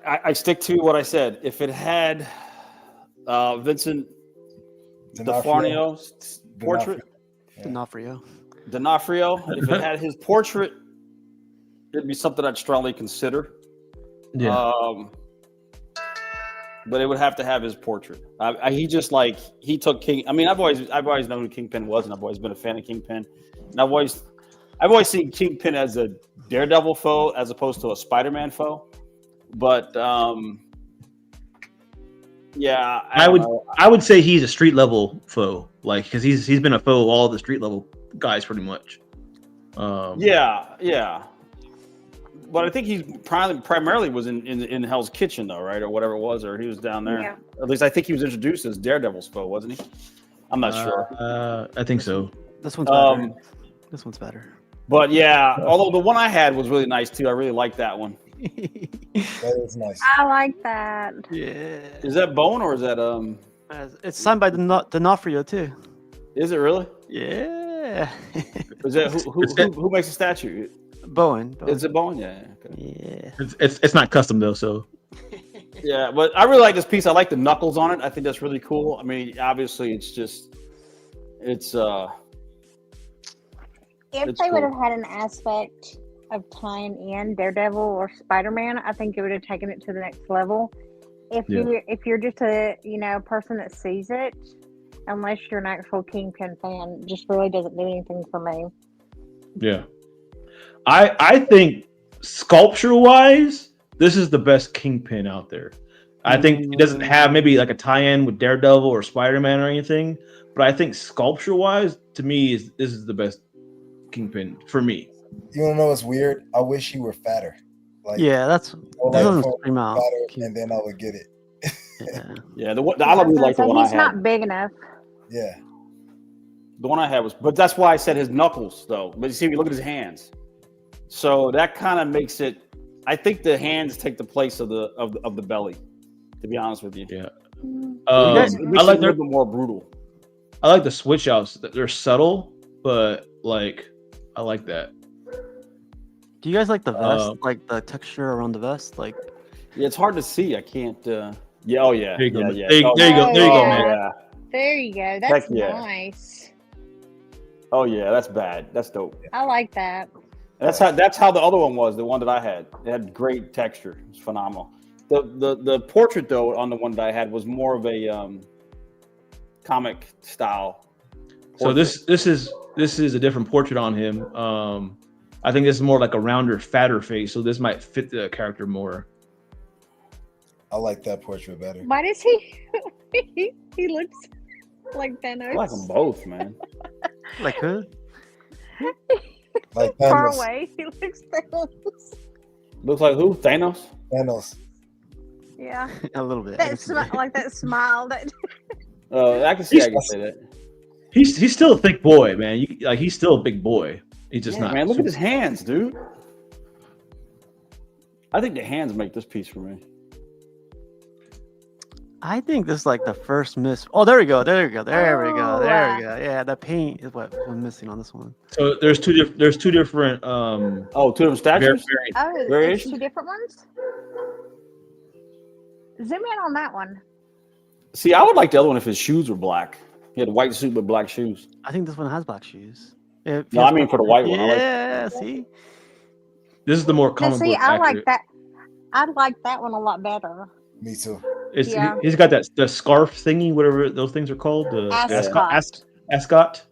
I stick to what I said. If it had Vincent D'Onofrio's portrait, D'Onofrio. if it had his portrait, it'd be something I'd strongly consider. Yeah. But it would have to have his portrait. He took King. I mean, I've always known who Kingpin was, and I've always been a fan of Kingpin. And I've always seen Kingpin as a Daredevil foe as opposed to a Spider-Man foe. But yeah, I would say he's a street level foe, like because he's been a foe of all the street level guys pretty much. Yeah. But I think he's primarily was in Hell's Kitchen though, right, or whatever it was, or he was down there. Yeah. At least I think he was introduced as Daredevil's foe, wasn't he? I'm not sure. I think so. This one's better. This one's better. But yeah, although the one I had was really nice too. I really liked that one. That is nice. I like that. Yeah. Is that Bone or is that It's signed by D'Onofrio too. Is it really? Yeah. Is that who makes the statue? Bowen. Is it Bowen? Yeah. Okay. Yeah. It's not custom though, so Yeah, but I really like this piece. I like the knuckles on it. I think that's really cool. I mean, obviously, it's If It's they would cool. have had an aspect of tying in Daredevil or Spider-Man, I think it would have taken it to the next level. If you're just a person that sees it, unless you're an actual Kingpin fan, it just really doesn't do anything for me. Yeah. I think sculpture wise, this is the best Kingpin out there. I think it doesn't have maybe like a tie-in with Daredevil or Spider-Man or anything, but I think sculpture wise, to me, this is the best Kingpin for me. You don't know what's weird? I wish he were fatter. Like Yeah, that's or this like doesn't phone scream out. fatter, and then I would get it. Yeah. yeah. I really like the one I He's had. not big enough. Yeah. The one I had was, but that's why I said his knuckles though. But you see, if you look at his hands, so that kind of makes it. I think the hands take the place of the belly. To be honest with you, Yeah. it makes I it like a their little bit more brutal. I like the switch outs. They're subtle, but like I like that. Do you guys like the vest? Like the texture around the vest? Like Yeah, it's hard to see. I can't. Yeah. Oh yeah. There you go. Yeah. Yeah. There you Oh, go. yeah. There you go, Oh, man. Yeah. There you go. That's yeah. nice. Oh yeah. That's bad. That's dope. I like that. That's how the other one was. The one that I had. It had great texture. It was phenomenal. The portrait though on the one that I had was more of a comic style. So portrait. this is a different portrait on him. I think this is more like a rounder, fatter face, so this might fit the character more. I like that portrait better. Why does he? he looks like Thanos. I like them both, man. like who? Like Far Thanos. away, he looks Thanos. Looks like who? Thanos. Thanos. Yeah, A little bit. I that can see that. like that smile. That I can see. I can say that. He's still a thick boy, man. He's still a big boy. He's just Yeah, not. man, look at his hands, dude. I think the hands make this piece for me. I think this is like the first miss. Oh, there we go. There we go. There we go. There we Oh, go. Yeah, the paint is what was missing on this one. So there's two different Oh, two of them statues. oh, it's Variation? two different ones. Zoom in on that one. See, I would like the other one if his shoes were black. He had a white suit with black shoes. I think this one has black shoes. It No, I feels mean for the white one. I like- Yeah, see? This is the more Now, comic see, book I accurate. like that. I like that one a lot better. Me too. Yeah. He's got the scarf thingy, whatever those things are called. The Ascot. ascot.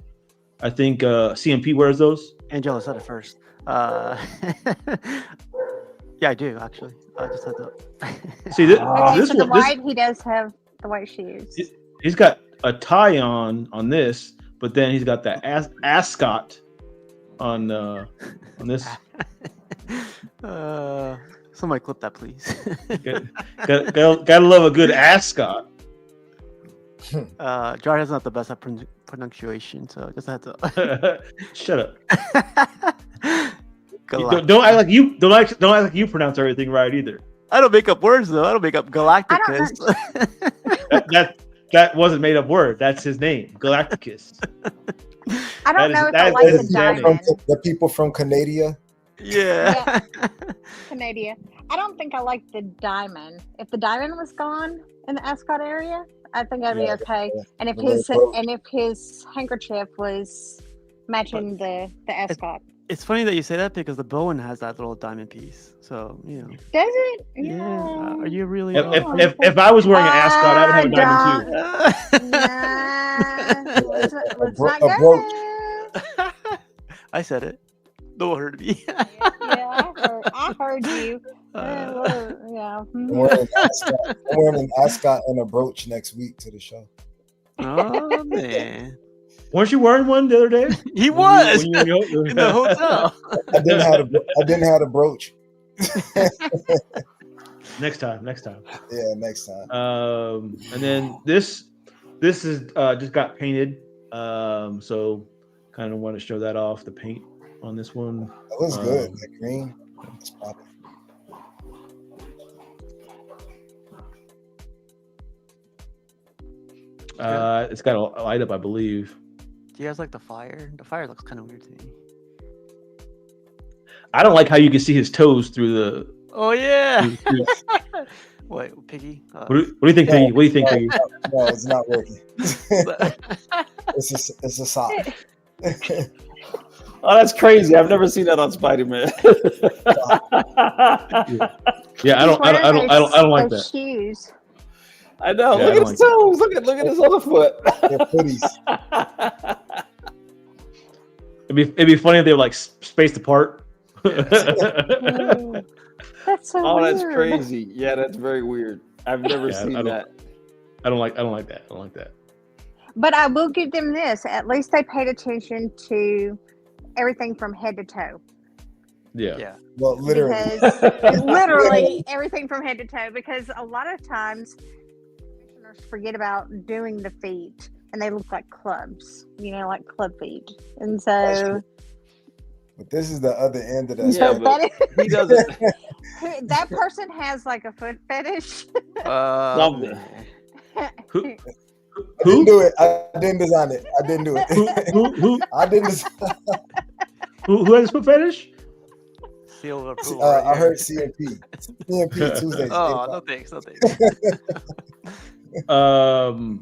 I think CMP wears those. Angela said it first. Yeah, I do actually. I just had to. See, this, Okay, this so the one, this, white, he does have the white shoes. he's got a tie on this, but then he's got that ascot on this. Somebody clip that, please. Gotta love a good ascot. Jar is not the best at pronunciation, so I just had to. Shut up. Galact- Don't act like you don't act like you pronounce everything right either. I don't make up words though. I don't make up Galacticus. That wasn't made up word. That's his name, Galacticus. I don't know if I that like is the his diamond. The people from Canada. yeah. Canada. I don't think I like the diamond. If the diamond was gone in the Ascot area, I think I'd be Yeah, okay. And if the his little handkerchief was matching the Ascot. It's funny that you say that because the Bowen has that little diamond piece. So you know. Does it? Yeah. Are you really? If I was wearing an ascot, I would have a diamond too. Nah, let's bro- not a go brooch. there. I said it. No one heard me. Yeah, I heard you. Yeah. I'm wearing an ascot and a brooch next week to the show. Oh man, Weren't you wearing one the other day? he was When you were in the hotel. I didn't have a brooch. Next time. Yeah, next time. And then this is just got painted. So kind of want to show that off, the paint on this one. That looks good. That green. It's popping. It's got a light up, I believe. Do you guys like the fire? The fire looks kind of weird to me. I don't like how you can see his toes through the. Oh yeah. through- Wait, Piggy. what do you think, Piggy? What do you think, Piggy? No, it's not working. It's a sock. Oh, that's crazy. I've never seen that on Spider-Man. Yeah, I don't like that. Shoes. I know. Yeah, Look I at don't his toes. Look at his other foot. They're footies. It'd be funny if they were like spaced apart. That's so Oh, weird. that's crazy. Yeah, that's very weird. I've never Yeah, seen that. I don't like that. I don't like that. But I will give them this. At least they paid attention to everything from head to toe. Yeah. Yeah. Well, literally. Because literally everything from head to toe. Because a lot of times commissioners forget about doing the feet and they look like clubs, like club feet. And That's so true. But this is the other end of that. Yeah, so but he doesn't. that person has like a foot fetish. Something. Who? I didn't do it. I didn't design it. I didn't do it. Who? I didn't design Who has foot fetish? Seal of approval. right I here. heard CMP. CMP Tuesdays. Oh, no thanks. No thanks.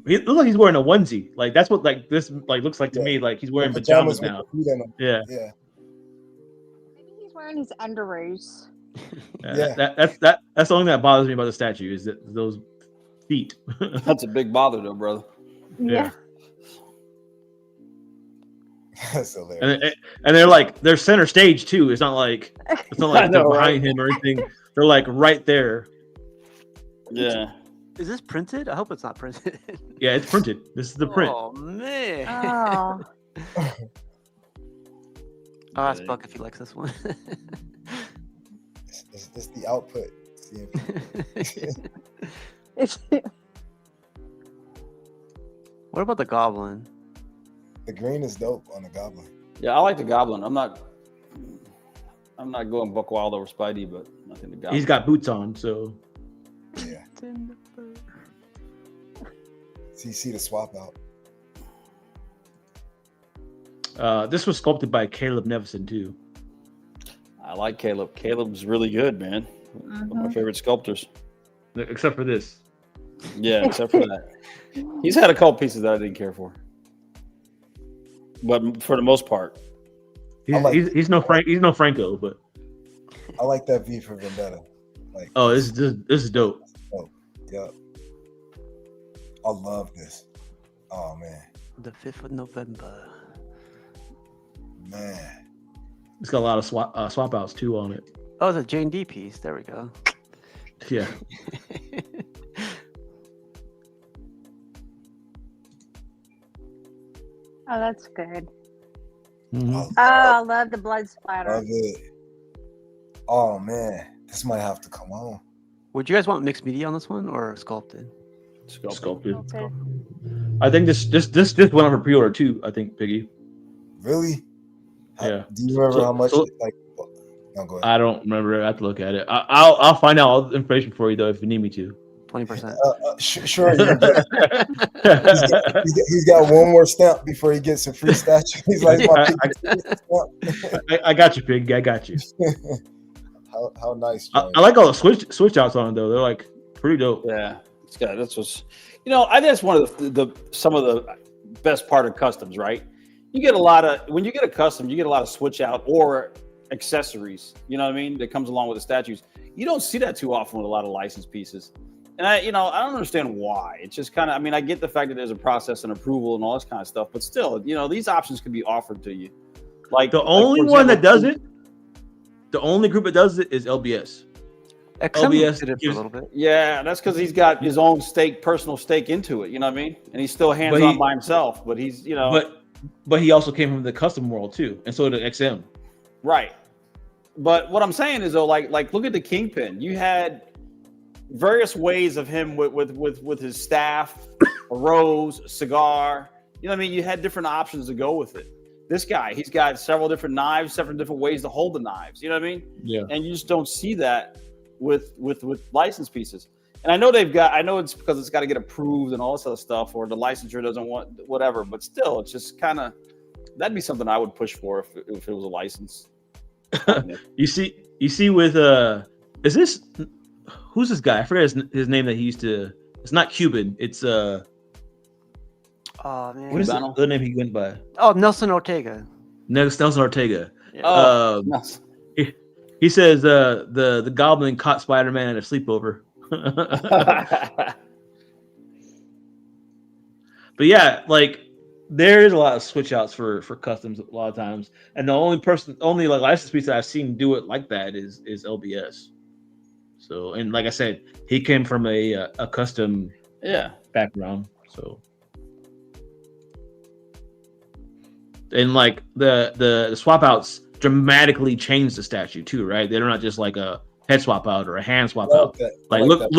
He looks like he's wearing a onesie. Like that's what like this like looks like to Yeah. me. Like he's wearing Pajamas pajamas with now. the feet in them. Yeah. Yeah. Maybe he's wearing his underoos. Yeah. That's the only thing that bothers me about the statue is that those feet. That's a big bother, though, brother. Yeah. That's hilarious. And they're center stage too. It's not like I they're know, behind him or anything. They're like right there. Yeah. Is this printed? I hope it's not printed. Yeah, it's printed. This is the print. Oh man. Oh, I'll ask Buck if he likes this one. It's the output. CMP. it's What about the goblin? The green is dope on the goblin. Yeah, I like the Goblin. I'm not going buck wild over Spidey, but I think the Goblin. He's got boots on, so Yeah. See the swap out. this was sculpted by Caleb Nevison too. I like Caleb. Caleb's really good, man. One of my favorite sculptors. Except for this. Yeah, except for that. He's had a couple pieces that I didn't care for. But for the most part. He's no Franco, but I like that V for Vendetta. Like, oh, this is dope. yeah. I love this. Oh man, The 5th of November. man. It's got a lot of swap outs too on it. Oh, it's a Jane D piece. There we go. Yeah. oh, that's good. Mhm. I Oh, I love the blood splatter. love it. Oh man, this might have to come on. Would you guys want mixed media on this one or sculpted? Sculpted. Okay. I think this went on for pre-order too. I think Piggy. Really? Yeah. Do you remember So- how much? so- No, go ahead. I don't remember. I have to look at it. I'll find out all the information for you though if you need me to. 20%. Sure. He's got one more stamp before he gets a free statue. He's like, I got you, Piggy. I got you. how nice. I like all the switch outs on it though. They're like pretty dope. Yeah. It's got that's what's I think that's one of some of the best part of customs, right? You get a lot of when you get a custom, you get a lot of switch out or accessories, you know what I mean, that comes along with the statues. You don't see that too often with a lot of licensed pieces. And I don't understand why. It's just kind of, I get the fact that there's a process and approval and all this kind of stuff, but still, these options can be offered to you. Like The only one that does it, the only group that does it is LBS. LBS did it for a gives- little bit. Yeah, that's because he's got his own personal stake into it. You know what I mean? And he's still hands-on by himself, but he's, But he also came from the custom world too, and so did XM. Right. But what I'm saying is though, like look at the Kingpin. You had various ways of him with his staff, a rose, a cigar. You know what I mean? You had different options to go with it. This guy, he's got several different knives, several different ways to hold the knives. You know what I mean? Yeah. And you just don't see that with licensed pieces. And I know it's because it's got to get approved and all this other stuff, or the licensure doesn't want whatever. But still, it's just kind of that'd be something I would push for if it was a license. You see with is this who's this guy? I forget his name that he used to. It's not Cuban. It's Oh man. what is the Cubano? other name he went by? Oh, Nelson Ortega. Nelson Ortega. Yeah. Oh, Um, nice. He says the Goblin caught Spider-Man at a sleepover. But yeah, like there is a lot of switch outs for customs a lot of times, and the only like license piece that I've seen do it like that is LBS. So, and like I said, he came from a custom Yeah. background, so. And like the swap outs dramatically change the statue too, right? They're not just like a head swap out or a hand swap out. Like look,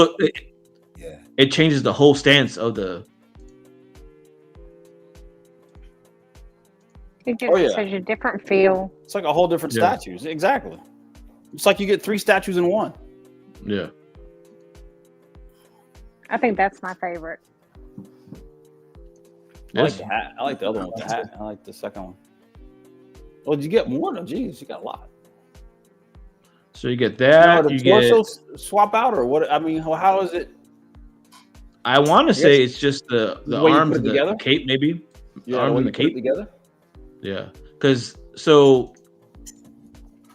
Yeah. it changes the whole stance of the. It gives Oh, yeah. such a different feel. It's like a whole different Yeah. statues. Exactly. It's like you get 3 statues in one. Yeah. I think that's my favorite. I like Yes. the hat. I like the other one with the hat. I like the second one. Oh, did you get more? Oh, geez, you got a lot. So you get that. the You get. torso swap out or what? I mean, how is it? I want to say it's just the The way you arms put it and the together? cape, maybe. The Yeah, arms when and the you put it cape. together. Yeah, because so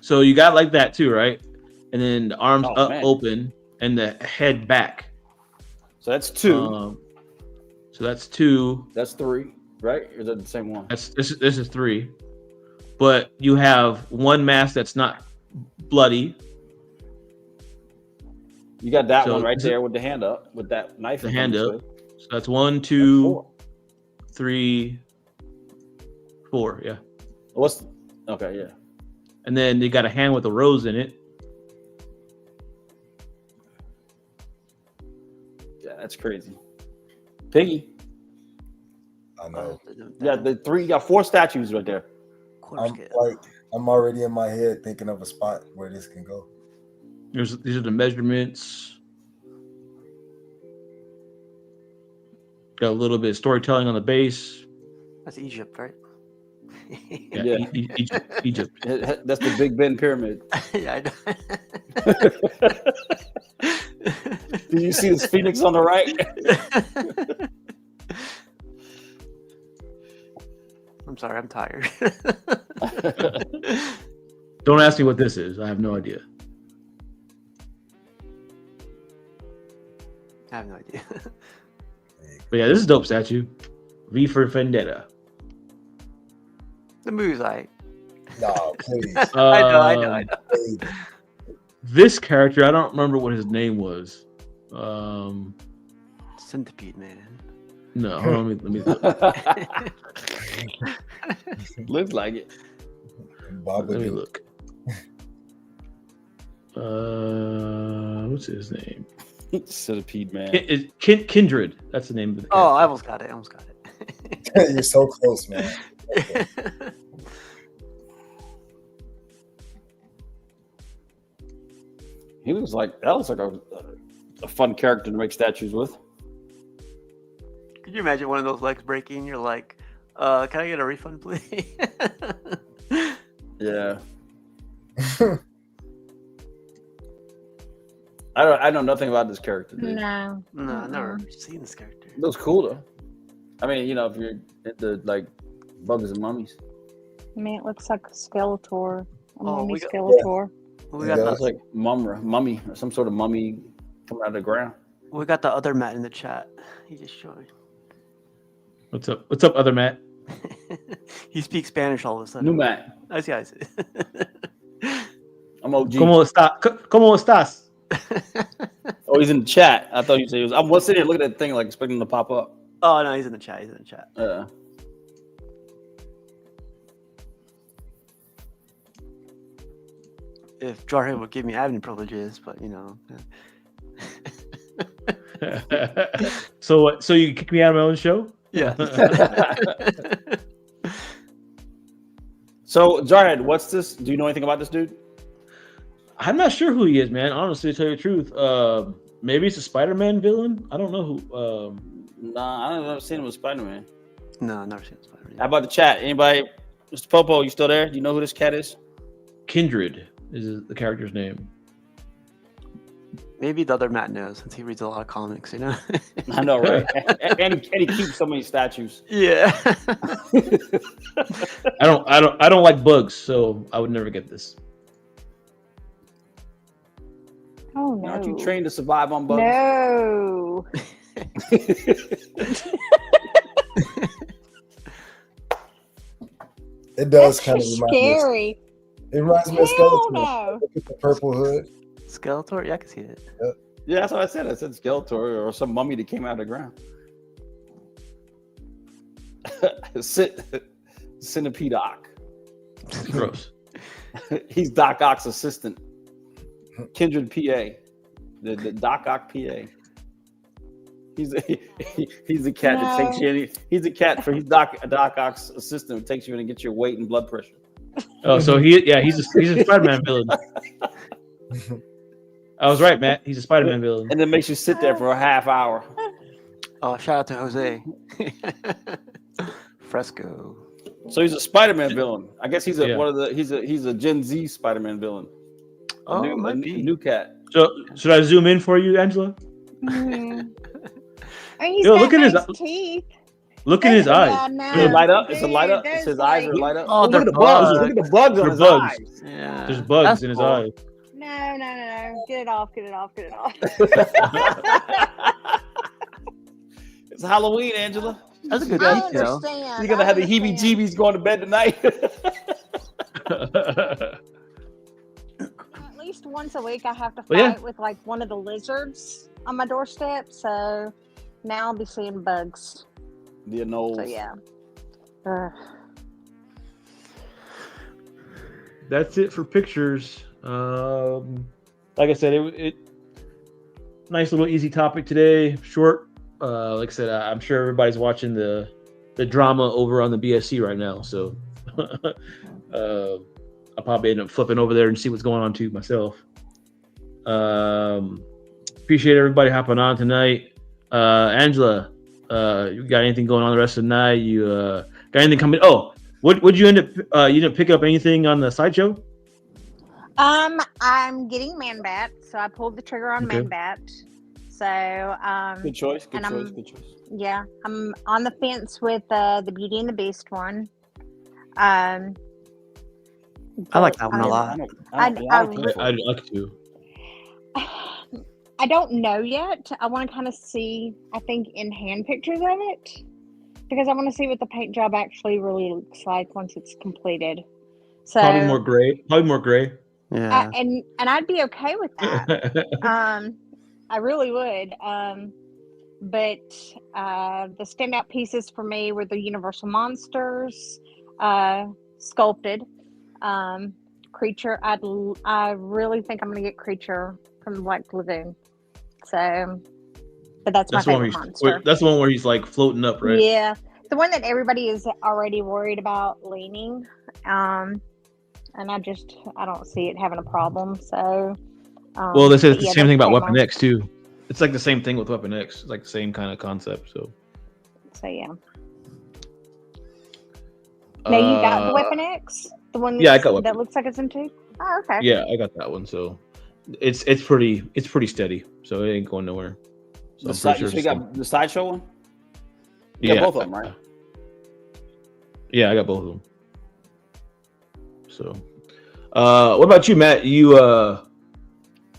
you got like that too, right? And then the arms Oh, up, man. open, and the head back. So that's 2. So that's 2. That's 3, right? Or is that the same one? This is 3. But you have one mask that's not bloody. You got that So one right is it- there with the hand up, with that knife. The in hand front of up. it. So that's 1, That's 2, 4. 3, 4. Yeah, Okay, yeah. and then you got a hand with a rose in it. Yeah, that's crazy. Piggy. I know. Yeah, the 3. You got 4 statues right there. I'm already in my head thinking of a spot where this can go. These are the measurements. Got a little bit of storytelling on the base. That's Egypt, right? Yeah, Yeah. Egypt. That's the Big Ben pyramid. Yeah, I Do you see this phoenix on the right? I'm sorry, I'm tired. Don't ask me what this is. I have no idea. I have no idea. But yeah, this is a dope statue. V for Vendetta. The movie's like No, please. I know. Please. This character, I don't remember what his name was. Centipede Man. No, hold on, let me look. Looks like it. Baba Let me do. look. What's his name? Centipede man. Kindred. That's the name of the character. Oh, I almost got it. You're so close, man. He was like that was like a fun character to make statues with. Could you imagine one of those legs breaking? You're like, can I get a refund, please? Yeah. I know nothing about this character. Dude. No. No, I've never seen this character. It looks cool though. I mean, you know, if you're into like bugs and mummies, I mean, it looks like a Skeletor. A Oh, mummy we got- Skeletor. We Yeah. got it's like mummy or some sort of mummy coming out of the ground. the other Matt in the chat. He just joined. What's up? What's up, other Matt? He speaks Spanish all of a sudden. New Matt. I see. I'm OG. ¿Cómo estás? Oh, he's in the chat. I thought you said he was. I'm sitting here looking at the thing like expecting him to pop up. Oh no, he's in the chat. If Jarhead would give me admin privileges, but you know. So what? So you kick me out of my own show? Yeah. So, Jarhead, what's this? Do you know anything about this dude? I'm not sure who he is, man. Honestly, to tell you the truth, maybe it's a Spider-Man villain. I don't know who. Nah, I don't know. I've seen him with Spider-Man. No, I've never seen Spider-Man. How about the chat? Anybody? Mr. Popo, you still there? Do you know who this cat is? Kindred is the character's name. Maybe the other Matt knows since he reads a lot of comics, you know? I know, right? and he keeps so many statues. Yeah. I don't like bugs, so I would never get this. Oh no! Aren't you trained to survive on bugs? No. It does That's kind of just remind me. scary. It reminds me of Hell Skeletor. no. Look at the purple hood. Skeletor? Yeah, I can see it. Yeah, that's what I said. I said Skeletor or some mummy that came out of the ground. Centipede Ock. Gross. He's Doc Ock's assistant. Kindred PA. The Doc Ock PA. He's the cat that takes you in. He's a cat for he's Doc Ock's assistant who takes you in and gets your weight and blood pressure. Oh, so he's a Spider-Man villain. I was right, Matt. He's a Spider-Man villain. And then makes you sit there for a half hour. Oh, shout out to Jose. Fresco. So he's a Spider-Man villain. I guess he's Yeah. he's a Gen Z Spider-Man villain. Oh, A might be. new cat. So should I zoom in for you, Angela? Mhm. I mean, he's Yo, got look at his- nice teeth. Look at his eyes. Does it light up? Does it light up? Dude, Does his those, eyes like- light up? Oh, look they're at the bugs. bugs. Look at the bugs on They're his bugs. eyes. Yeah. There's bugs That's in his cool. eyes. No. Get it off. Get it off. Get it off. It's Halloween, Angela. That's a good I detail. understand. You're gonna have the heebie-jeebies going to bed tonight. At least once a week, I have to Well, yeah. fight with like one of the lizards on my doorstep. So now I'll be seeing bugs. The anoles. So yeah. Ugh. That's it for pictures. Like I said, it nice little easy topic today. Short. Like I said, I'm sure everybody's watching the drama over on the BSC right now. So I'll probably end up flipping over there and see what's going on too myself. Appreciate everybody hopping on tonight. Angela, you got anything going on the rest of the night? You got anything coming? Oh, would you end up? You didn't pick up anything on the sideshow? I'm getting Man Bat, so I pulled the trigger on Okay. Man Bat. So Good choice. Good And choice. I'm- Good choice. yeah, I'm on the fence with the Beauty and the Beast one. I like that one a lot. I I'd like to. I don't know yet. I want to kind of see, I think, in hand pictures of it because I want to see what the paint job actually really looks like once it's completed. So Probably more gray. Yeah. and I'd be okay with that. I really would. But the standout pieces for me were the Universal Monsters, sculpted. Creature, I really think I'm going to get Creature from the Black Lagoon. So, but that's my That's the one favorite where monster. that's the one where he's like floating up, right? Yeah, the one that everybody is already worried about leaning. And I don't see it having a problem. So, Well, they said it's but the yeah, same thing about that's Weapon X too. It's like the same thing with Weapon X. It's like the same kind of concept. So yeah. Now you got the Weapon X, the one yeah, I got Weapon that looks like it's in two. Oh, okay. yeah, I got that one. So it's pretty steady. So it ain't going nowhere. So The I'm side, pretty so you sure got the sideshow one? You got yeah, both of them, right? Yeah, I got both of them. So, what about you, Matt? You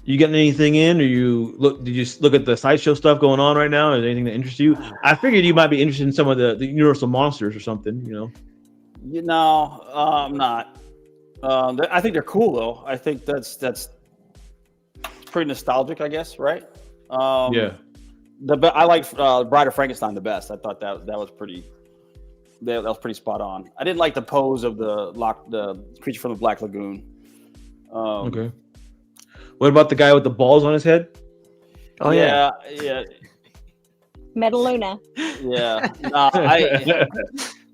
getting anything in, or did you look at the sideshow stuff going on right now? Is there anything that interests you? I figured you might be interested in some of the Universal Monsters or something. You know, I'm not. I think they're cool though. I think that's pretty nostalgic, I guess, right? Yeah. I like Bride of Frankenstein the best. I thought that was pretty. That was pretty spot on. I didn't like the pose of the Creature from the Black Lagoon. Okay. What about the guy with the balls on his head? Oh yeah. yeah. Metaluna. Nah,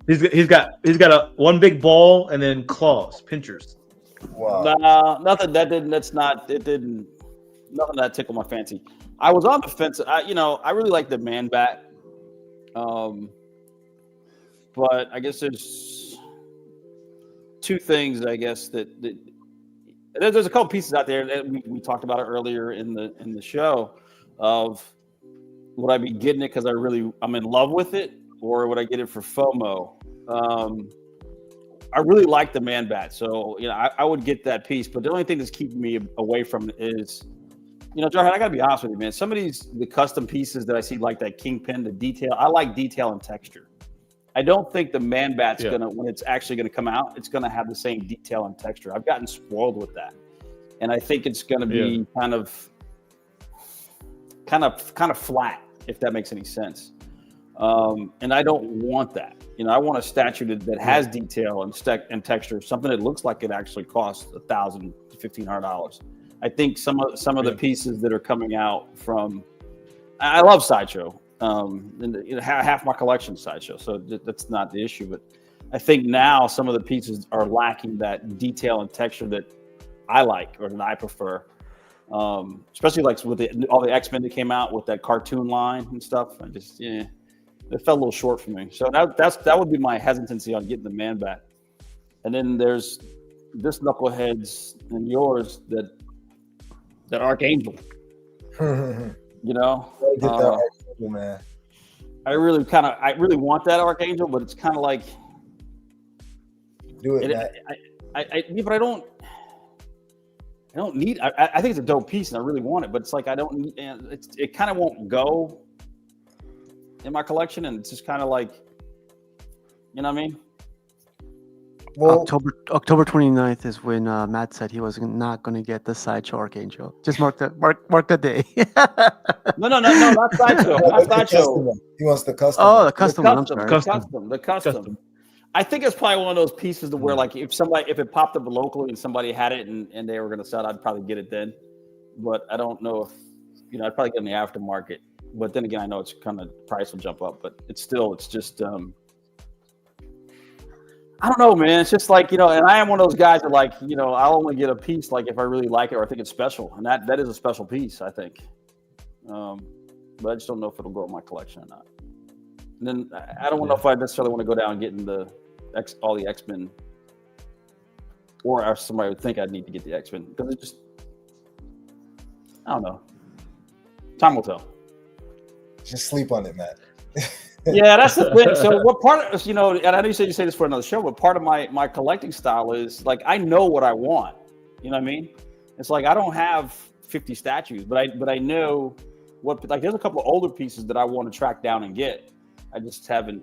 He's got one big ball and then claws, pinchers. Wow. nothing that didn't. That's not. It didn't. Nothing that tickled my fancy. I was on the fence. I really like the Man Bat. But I guess there's two things. I guess that There's a couple pieces out there that we talked about it earlier in the show of would I be getting it because I'm in love with it, or would I get it for FOMO? I really like the Man Bat, so I would get that piece. But the only thing that's keeping me away from it is, Jarhead, I gotta be honest with you, man. Some of the custom pieces that I see, like that Kingpin, the detail, I like detail and texture. I don't think the Man Bat's when it's actually gonna come out, it's gonna have the same detail and texture. I've gotten spoiled with that, and I think it's gonna be kind of flat, if that makes any sense. And I don't want that. I want a statue that has detail and texture, something that looks like it actually costs $1,000 to $1,500. I think some of the pieces that are coming out from, I love Sideshow. And half my collection is Sideshow, so that's not the issue. But I think now some of the pieces are lacking that detail and texture that I like or that I prefer. Especially like with all the X-Men that came out with that cartoon line and stuff. It fell a little short for me. So that would be my hesitancy on getting the Man Bat. And then there's this knuckleheads and yours that Archangel. Get that Archangel, man. I really want that Archangel, but it's kind of like do it. But I don't need. I think it's a dope piece, and I really want it, but it's like I don't need. It kind of won't go in my collection, and it's just kind of like, what I mean? Well, October 29th is when Matt said he was not going to get the Sideshow Archangel. Just mark the day. No, not Sideshow. Not Sideshow. He wants the custom. Oh, the custom one. I'm sorry. The custom. I think it's probably one of those pieces to where, like, if it popped up locally and somebody had it and they were going to sell it, I'd probably get it then. But I don't know if, I'd probably get in the aftermarket. But then again, I know it's kind of price will jump up, but it's just, I don't know, man. It's just like, and I am one of those guys that like, I'll only get a piece like if I really like it or I think it's special. And that is a special piece, I think. But I just don't know if it'll go in my collection or not. And then I don't know if I necessarily want to go down and get all the X-Men, or somebody would think I'd need to get the X-Men because it just, I don't know. Time will tell. Just sleep on it, Matt. Yeah, that's the thing. So what part of, and I know you said say this for another show, but part of my collecting style is like, I know what I want. You know what I mean? It's like, I don't have 50 statues, but I know what, like, there's a couple of older pieces that I want to track down and get. I just haven't,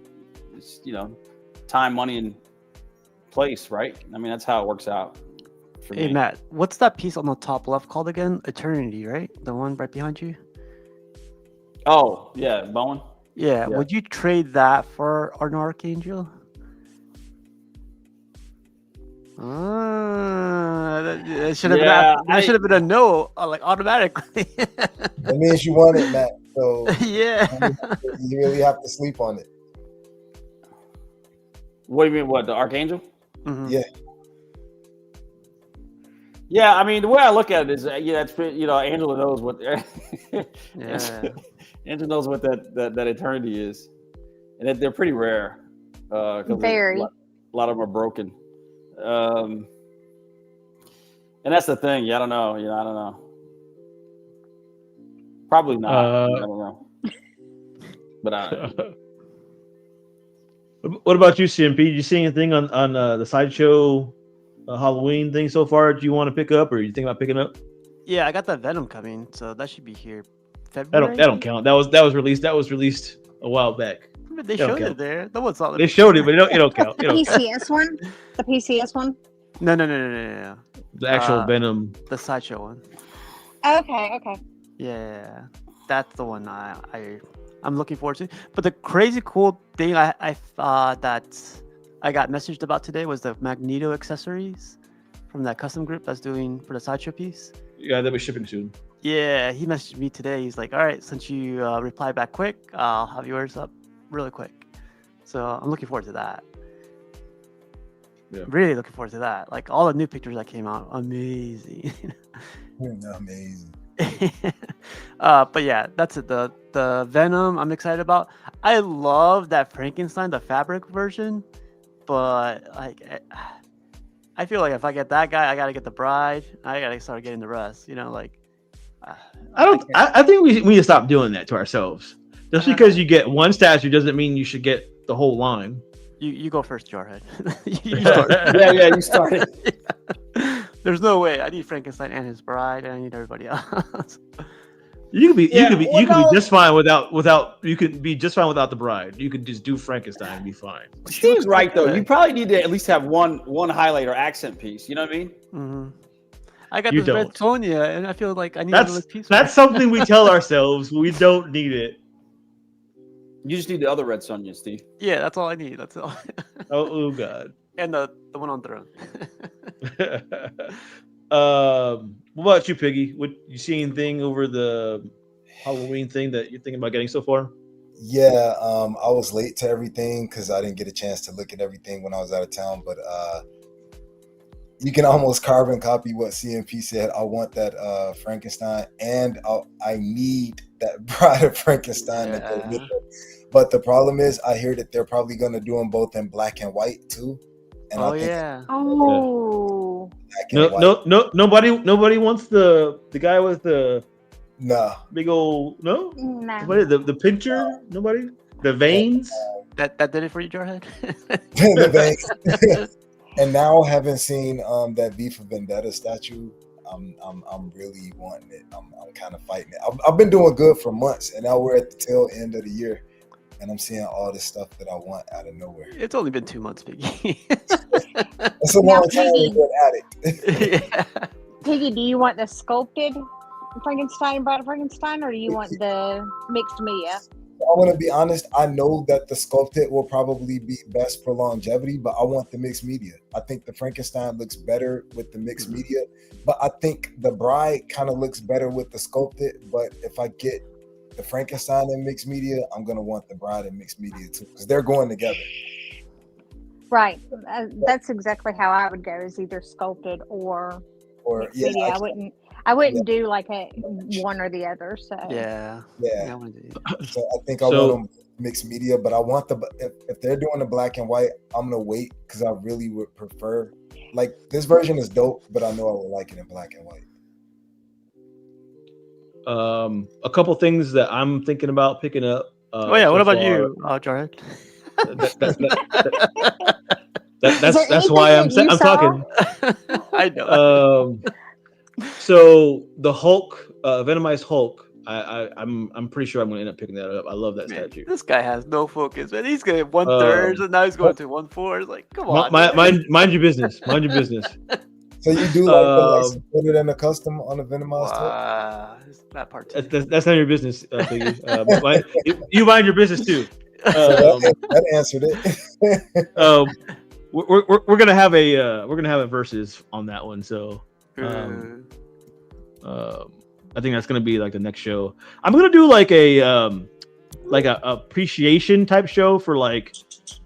time, money, and place, right? I mean, that's how it works out for me. Hey, Matt, what's that piece on the top left called again? Eternity, right? The one right behind you? Oh, yeah, Bowen. Yeah. Would you trade that for an Archangel? That should have been a no, like automatically. That means you want it, Matt. So yeah, you really have to sleep on it. What do you mean? What, the Archangel? Mm-hmm. Yeah. Yeah, I mean, the way I look at it is, Angela knows what. Angela knows what that eternity is, and they're pretty rare. Very. A lot of them are broken, and that's the thing. Yeah, I don't know. I don't know. Probably not. I don't know. But what about you, CMP? Did you see anything on the Sideshow Halloween thing so far? Do you want to pick up, or you think about picking up? Yeah, I got that Venom coming, so that should be here February. That don't count. That was released. That was released a while back. But they showed it there. That was all. They showed it, but it don't count. The PCS one. The PCS one. No. The actual Venom. The Sideshow one. Okay. Yeah, that's the one I'm looking forward to. But the crazy cool thing I thought that I got messaged about today was the Magneto accessories from that custom group that's doing for the Sideshow piece. Yeah, they'll be shipping soon. Yeah, he messaged me today. He's like, all right, since you reply back quick, I'll have yours up really quick. So I'm looking forward to that. Yeah. Really looking forward to that. Like all the new pictures that came out, amazing. Amazing. But yeah, that's it. The Venom I'm excited about. I love that Frankenstein, the fabric version, but like I feel like if I get that guy, I gotta get the bride. I gotta start getting the rest. You know, like I think we need to stop doing that to ourselves. Just because you get one statue doesn't mean you should get the whole line. You go first, Jarhead. You start. Yeah, you started. There's no way. I need Frankenstein and his bride, and I need everybody else. You could be no. just fine without you could be just fine without the bride. You could just do Frankenstein and be fine. Steve's right though. You probably need to at least have one highlight or accent piece. You know what I mean? Mm-hmm. I got You this red don't. Sonya, and I feel like I need a little piece. That's something we tell ourselves. We don't need it. You just need the other red Sonya, Steve. Yeah, that's all I need. That's all. Oh God. And the one on throne. What about you, Piggy? What you see anything over the Halloween thing that you're thinking about getting so far? Yeah, I was late to everything because I didn't get a chance to look at everything when I was out of town. But you can almost carbon copy what CMP said. I want that Frankenstein, and I need that Bride of Frankenstein to go with it. But the problem is, I hear that they're probably going to do them both in black and white too. And I think Oh. black and white. Nobody wants the guy with the Nah. big old No. Nobody, the picture. Nobody, the veins. That did it for you, Jarhead. The veins. And now having seen that V for Vendetta statue, I'm really wanting it. I'm kind of fighting it. I've been doing good for months, and now we're at the tail end of the year, and I'm seeing all this stuff that I want out of nowhere. It's only been 2 months, Piggy. It's a long time to get at it. Yeah. Piggy, do you want the sculpted Frankenstein, Bride of Frankenstein, or do you want the mixed media? I want to be honest. I know that the sculpted will probably be best for longevity, but I want the mixed media. I think the Frankenstein looks better with the mixed media, but I think the Bride kind of looks better with the sculpted. But if I get the Frankenstein in mixed media, I'm gonna want the Bride in mixed media too, because they're going together. Right. That's exactly how I would go, is either sculpted or Or mixed media. I wouldn't do like a one or the other. So Yeah. yeah. I wanna do- So I think I want them mixed media, but I want if they're doing the black and white, I'm gonna wait because I really would prefer. Like, this version is dope, but I know I would like it in black and white. A couple things that I'm thinking about picking up. Oh yeah. so What about far. you, Jarhead? That's why I'm talking. I know. So the Hulk, Venomized Hulk. I'm pretty sure I'm gonna end up picking that up. I love that Man, statue. this guy has no focus, man. He's getting 1/3, and now he's going to 1/4. Like, come on. Mind your business. Mind your business. So you do like put it in a custom on a Venomized Hulk? Wow, that part too. That's none of your business, Piggy. You mind your business too. That answered it. We're gonna have a versus on that one. So I think that's gonna be like the next show. I'm gonna do like a appreciation type show for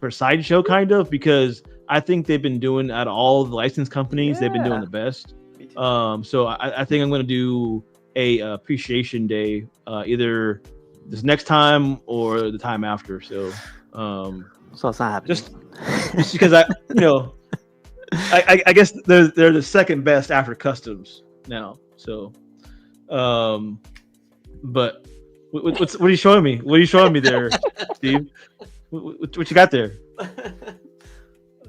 Sideshow kind of, because I think they've been doing, out of all the license companies, they've been doing the best. So I think I'm gonna do a appreciation day either this next time or the time after. So So it's not happening. just because I guess they're the second best after customs now. So but what are you showing me? What are you showing me there, Steve? What you got there?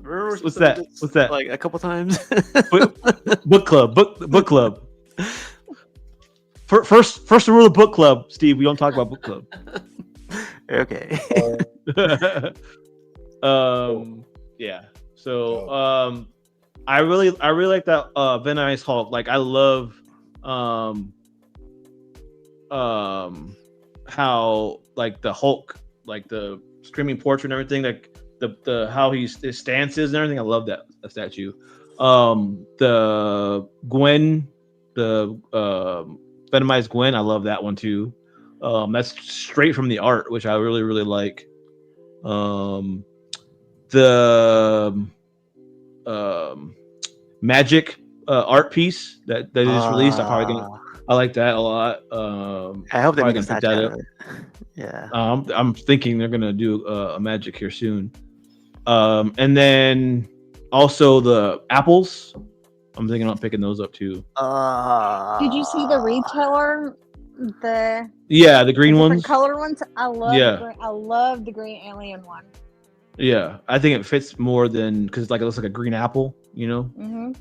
What's that? What's that? Like a couple times. Book club. First rule of book club, Steve. We don't talk about book club. Okay. Yeah. So I really like that Venomized Hulk. Like, I love how, like, the Hulk, like the screaming portrait and everything, like the how his stance is and everything. I love that statue. The Gwen, the Venomized Gwen, I love that one too. That's straight from the art, which I really like. The Magic art piece that is released, I like that a lot. I hope they probably make a gonna pick statue that out up. of it. Yeah. I'm thinking they're gonna do a Magic here soon. And then Also, the apples. I'm thinking about picking those up too. Did you see the retailer? The The green different ones. color ones. I love. Yeah. I love the green alien one. Yeah, I think it fits more than because like it looks like a green apple. You know, Mm-hmm.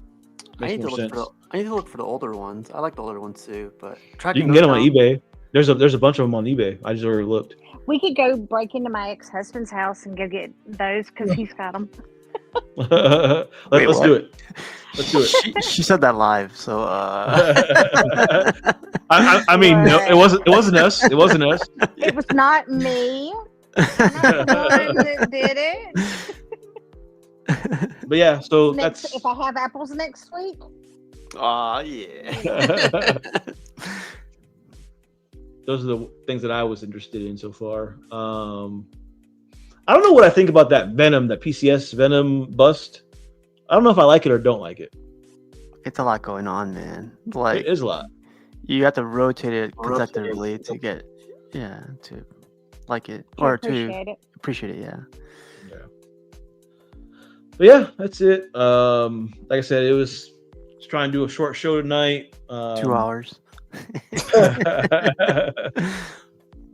I need makes to more look sense. I need to look for the older ones. I like the older ones too, but You tracking can get them those on down- eBay. There's a bunch of them on eBay. I just already looked. We could go break into my ex-husband's house and go get those because he's got them. Wait, Let's what? do it. Let's do it. She said that live, so I mean, no, it wasn't us. It wasn't us. It was not me. I'm not the one that did it. But yeah, so Next, that's if I have apples next week, yeah. those are the things that I was interested in so far. I don't know what I think about that Venom, that PCS Venom bust. I don't know if I like it or don't like it. It's a lot going on, man. Like It is a lot. you have to rotate it consecutively to get to like it or to appreciate it. appreciate it. Yeah. But yeah, that's it. Like I said, it was just trying to do a short show tonight. 2 hours.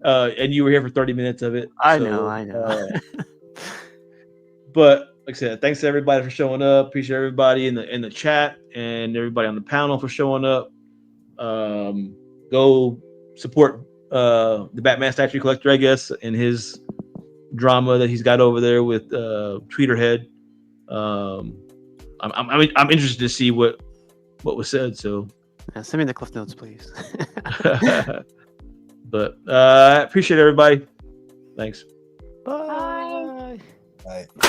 And you were here for 30 minutes of it. I know. But like I said, thanks to everybody for showing up. Appreciate everybody in the chat and everybody on the panel for showing up. Go support the Batman statue collector, I guess, and his drama that he's got over there with Tweeterhead. I'm interested to see what was said. So Yeah, send me the cliff notes, please. but I appreciate everybody. Thanks. Bye. Bye. Right.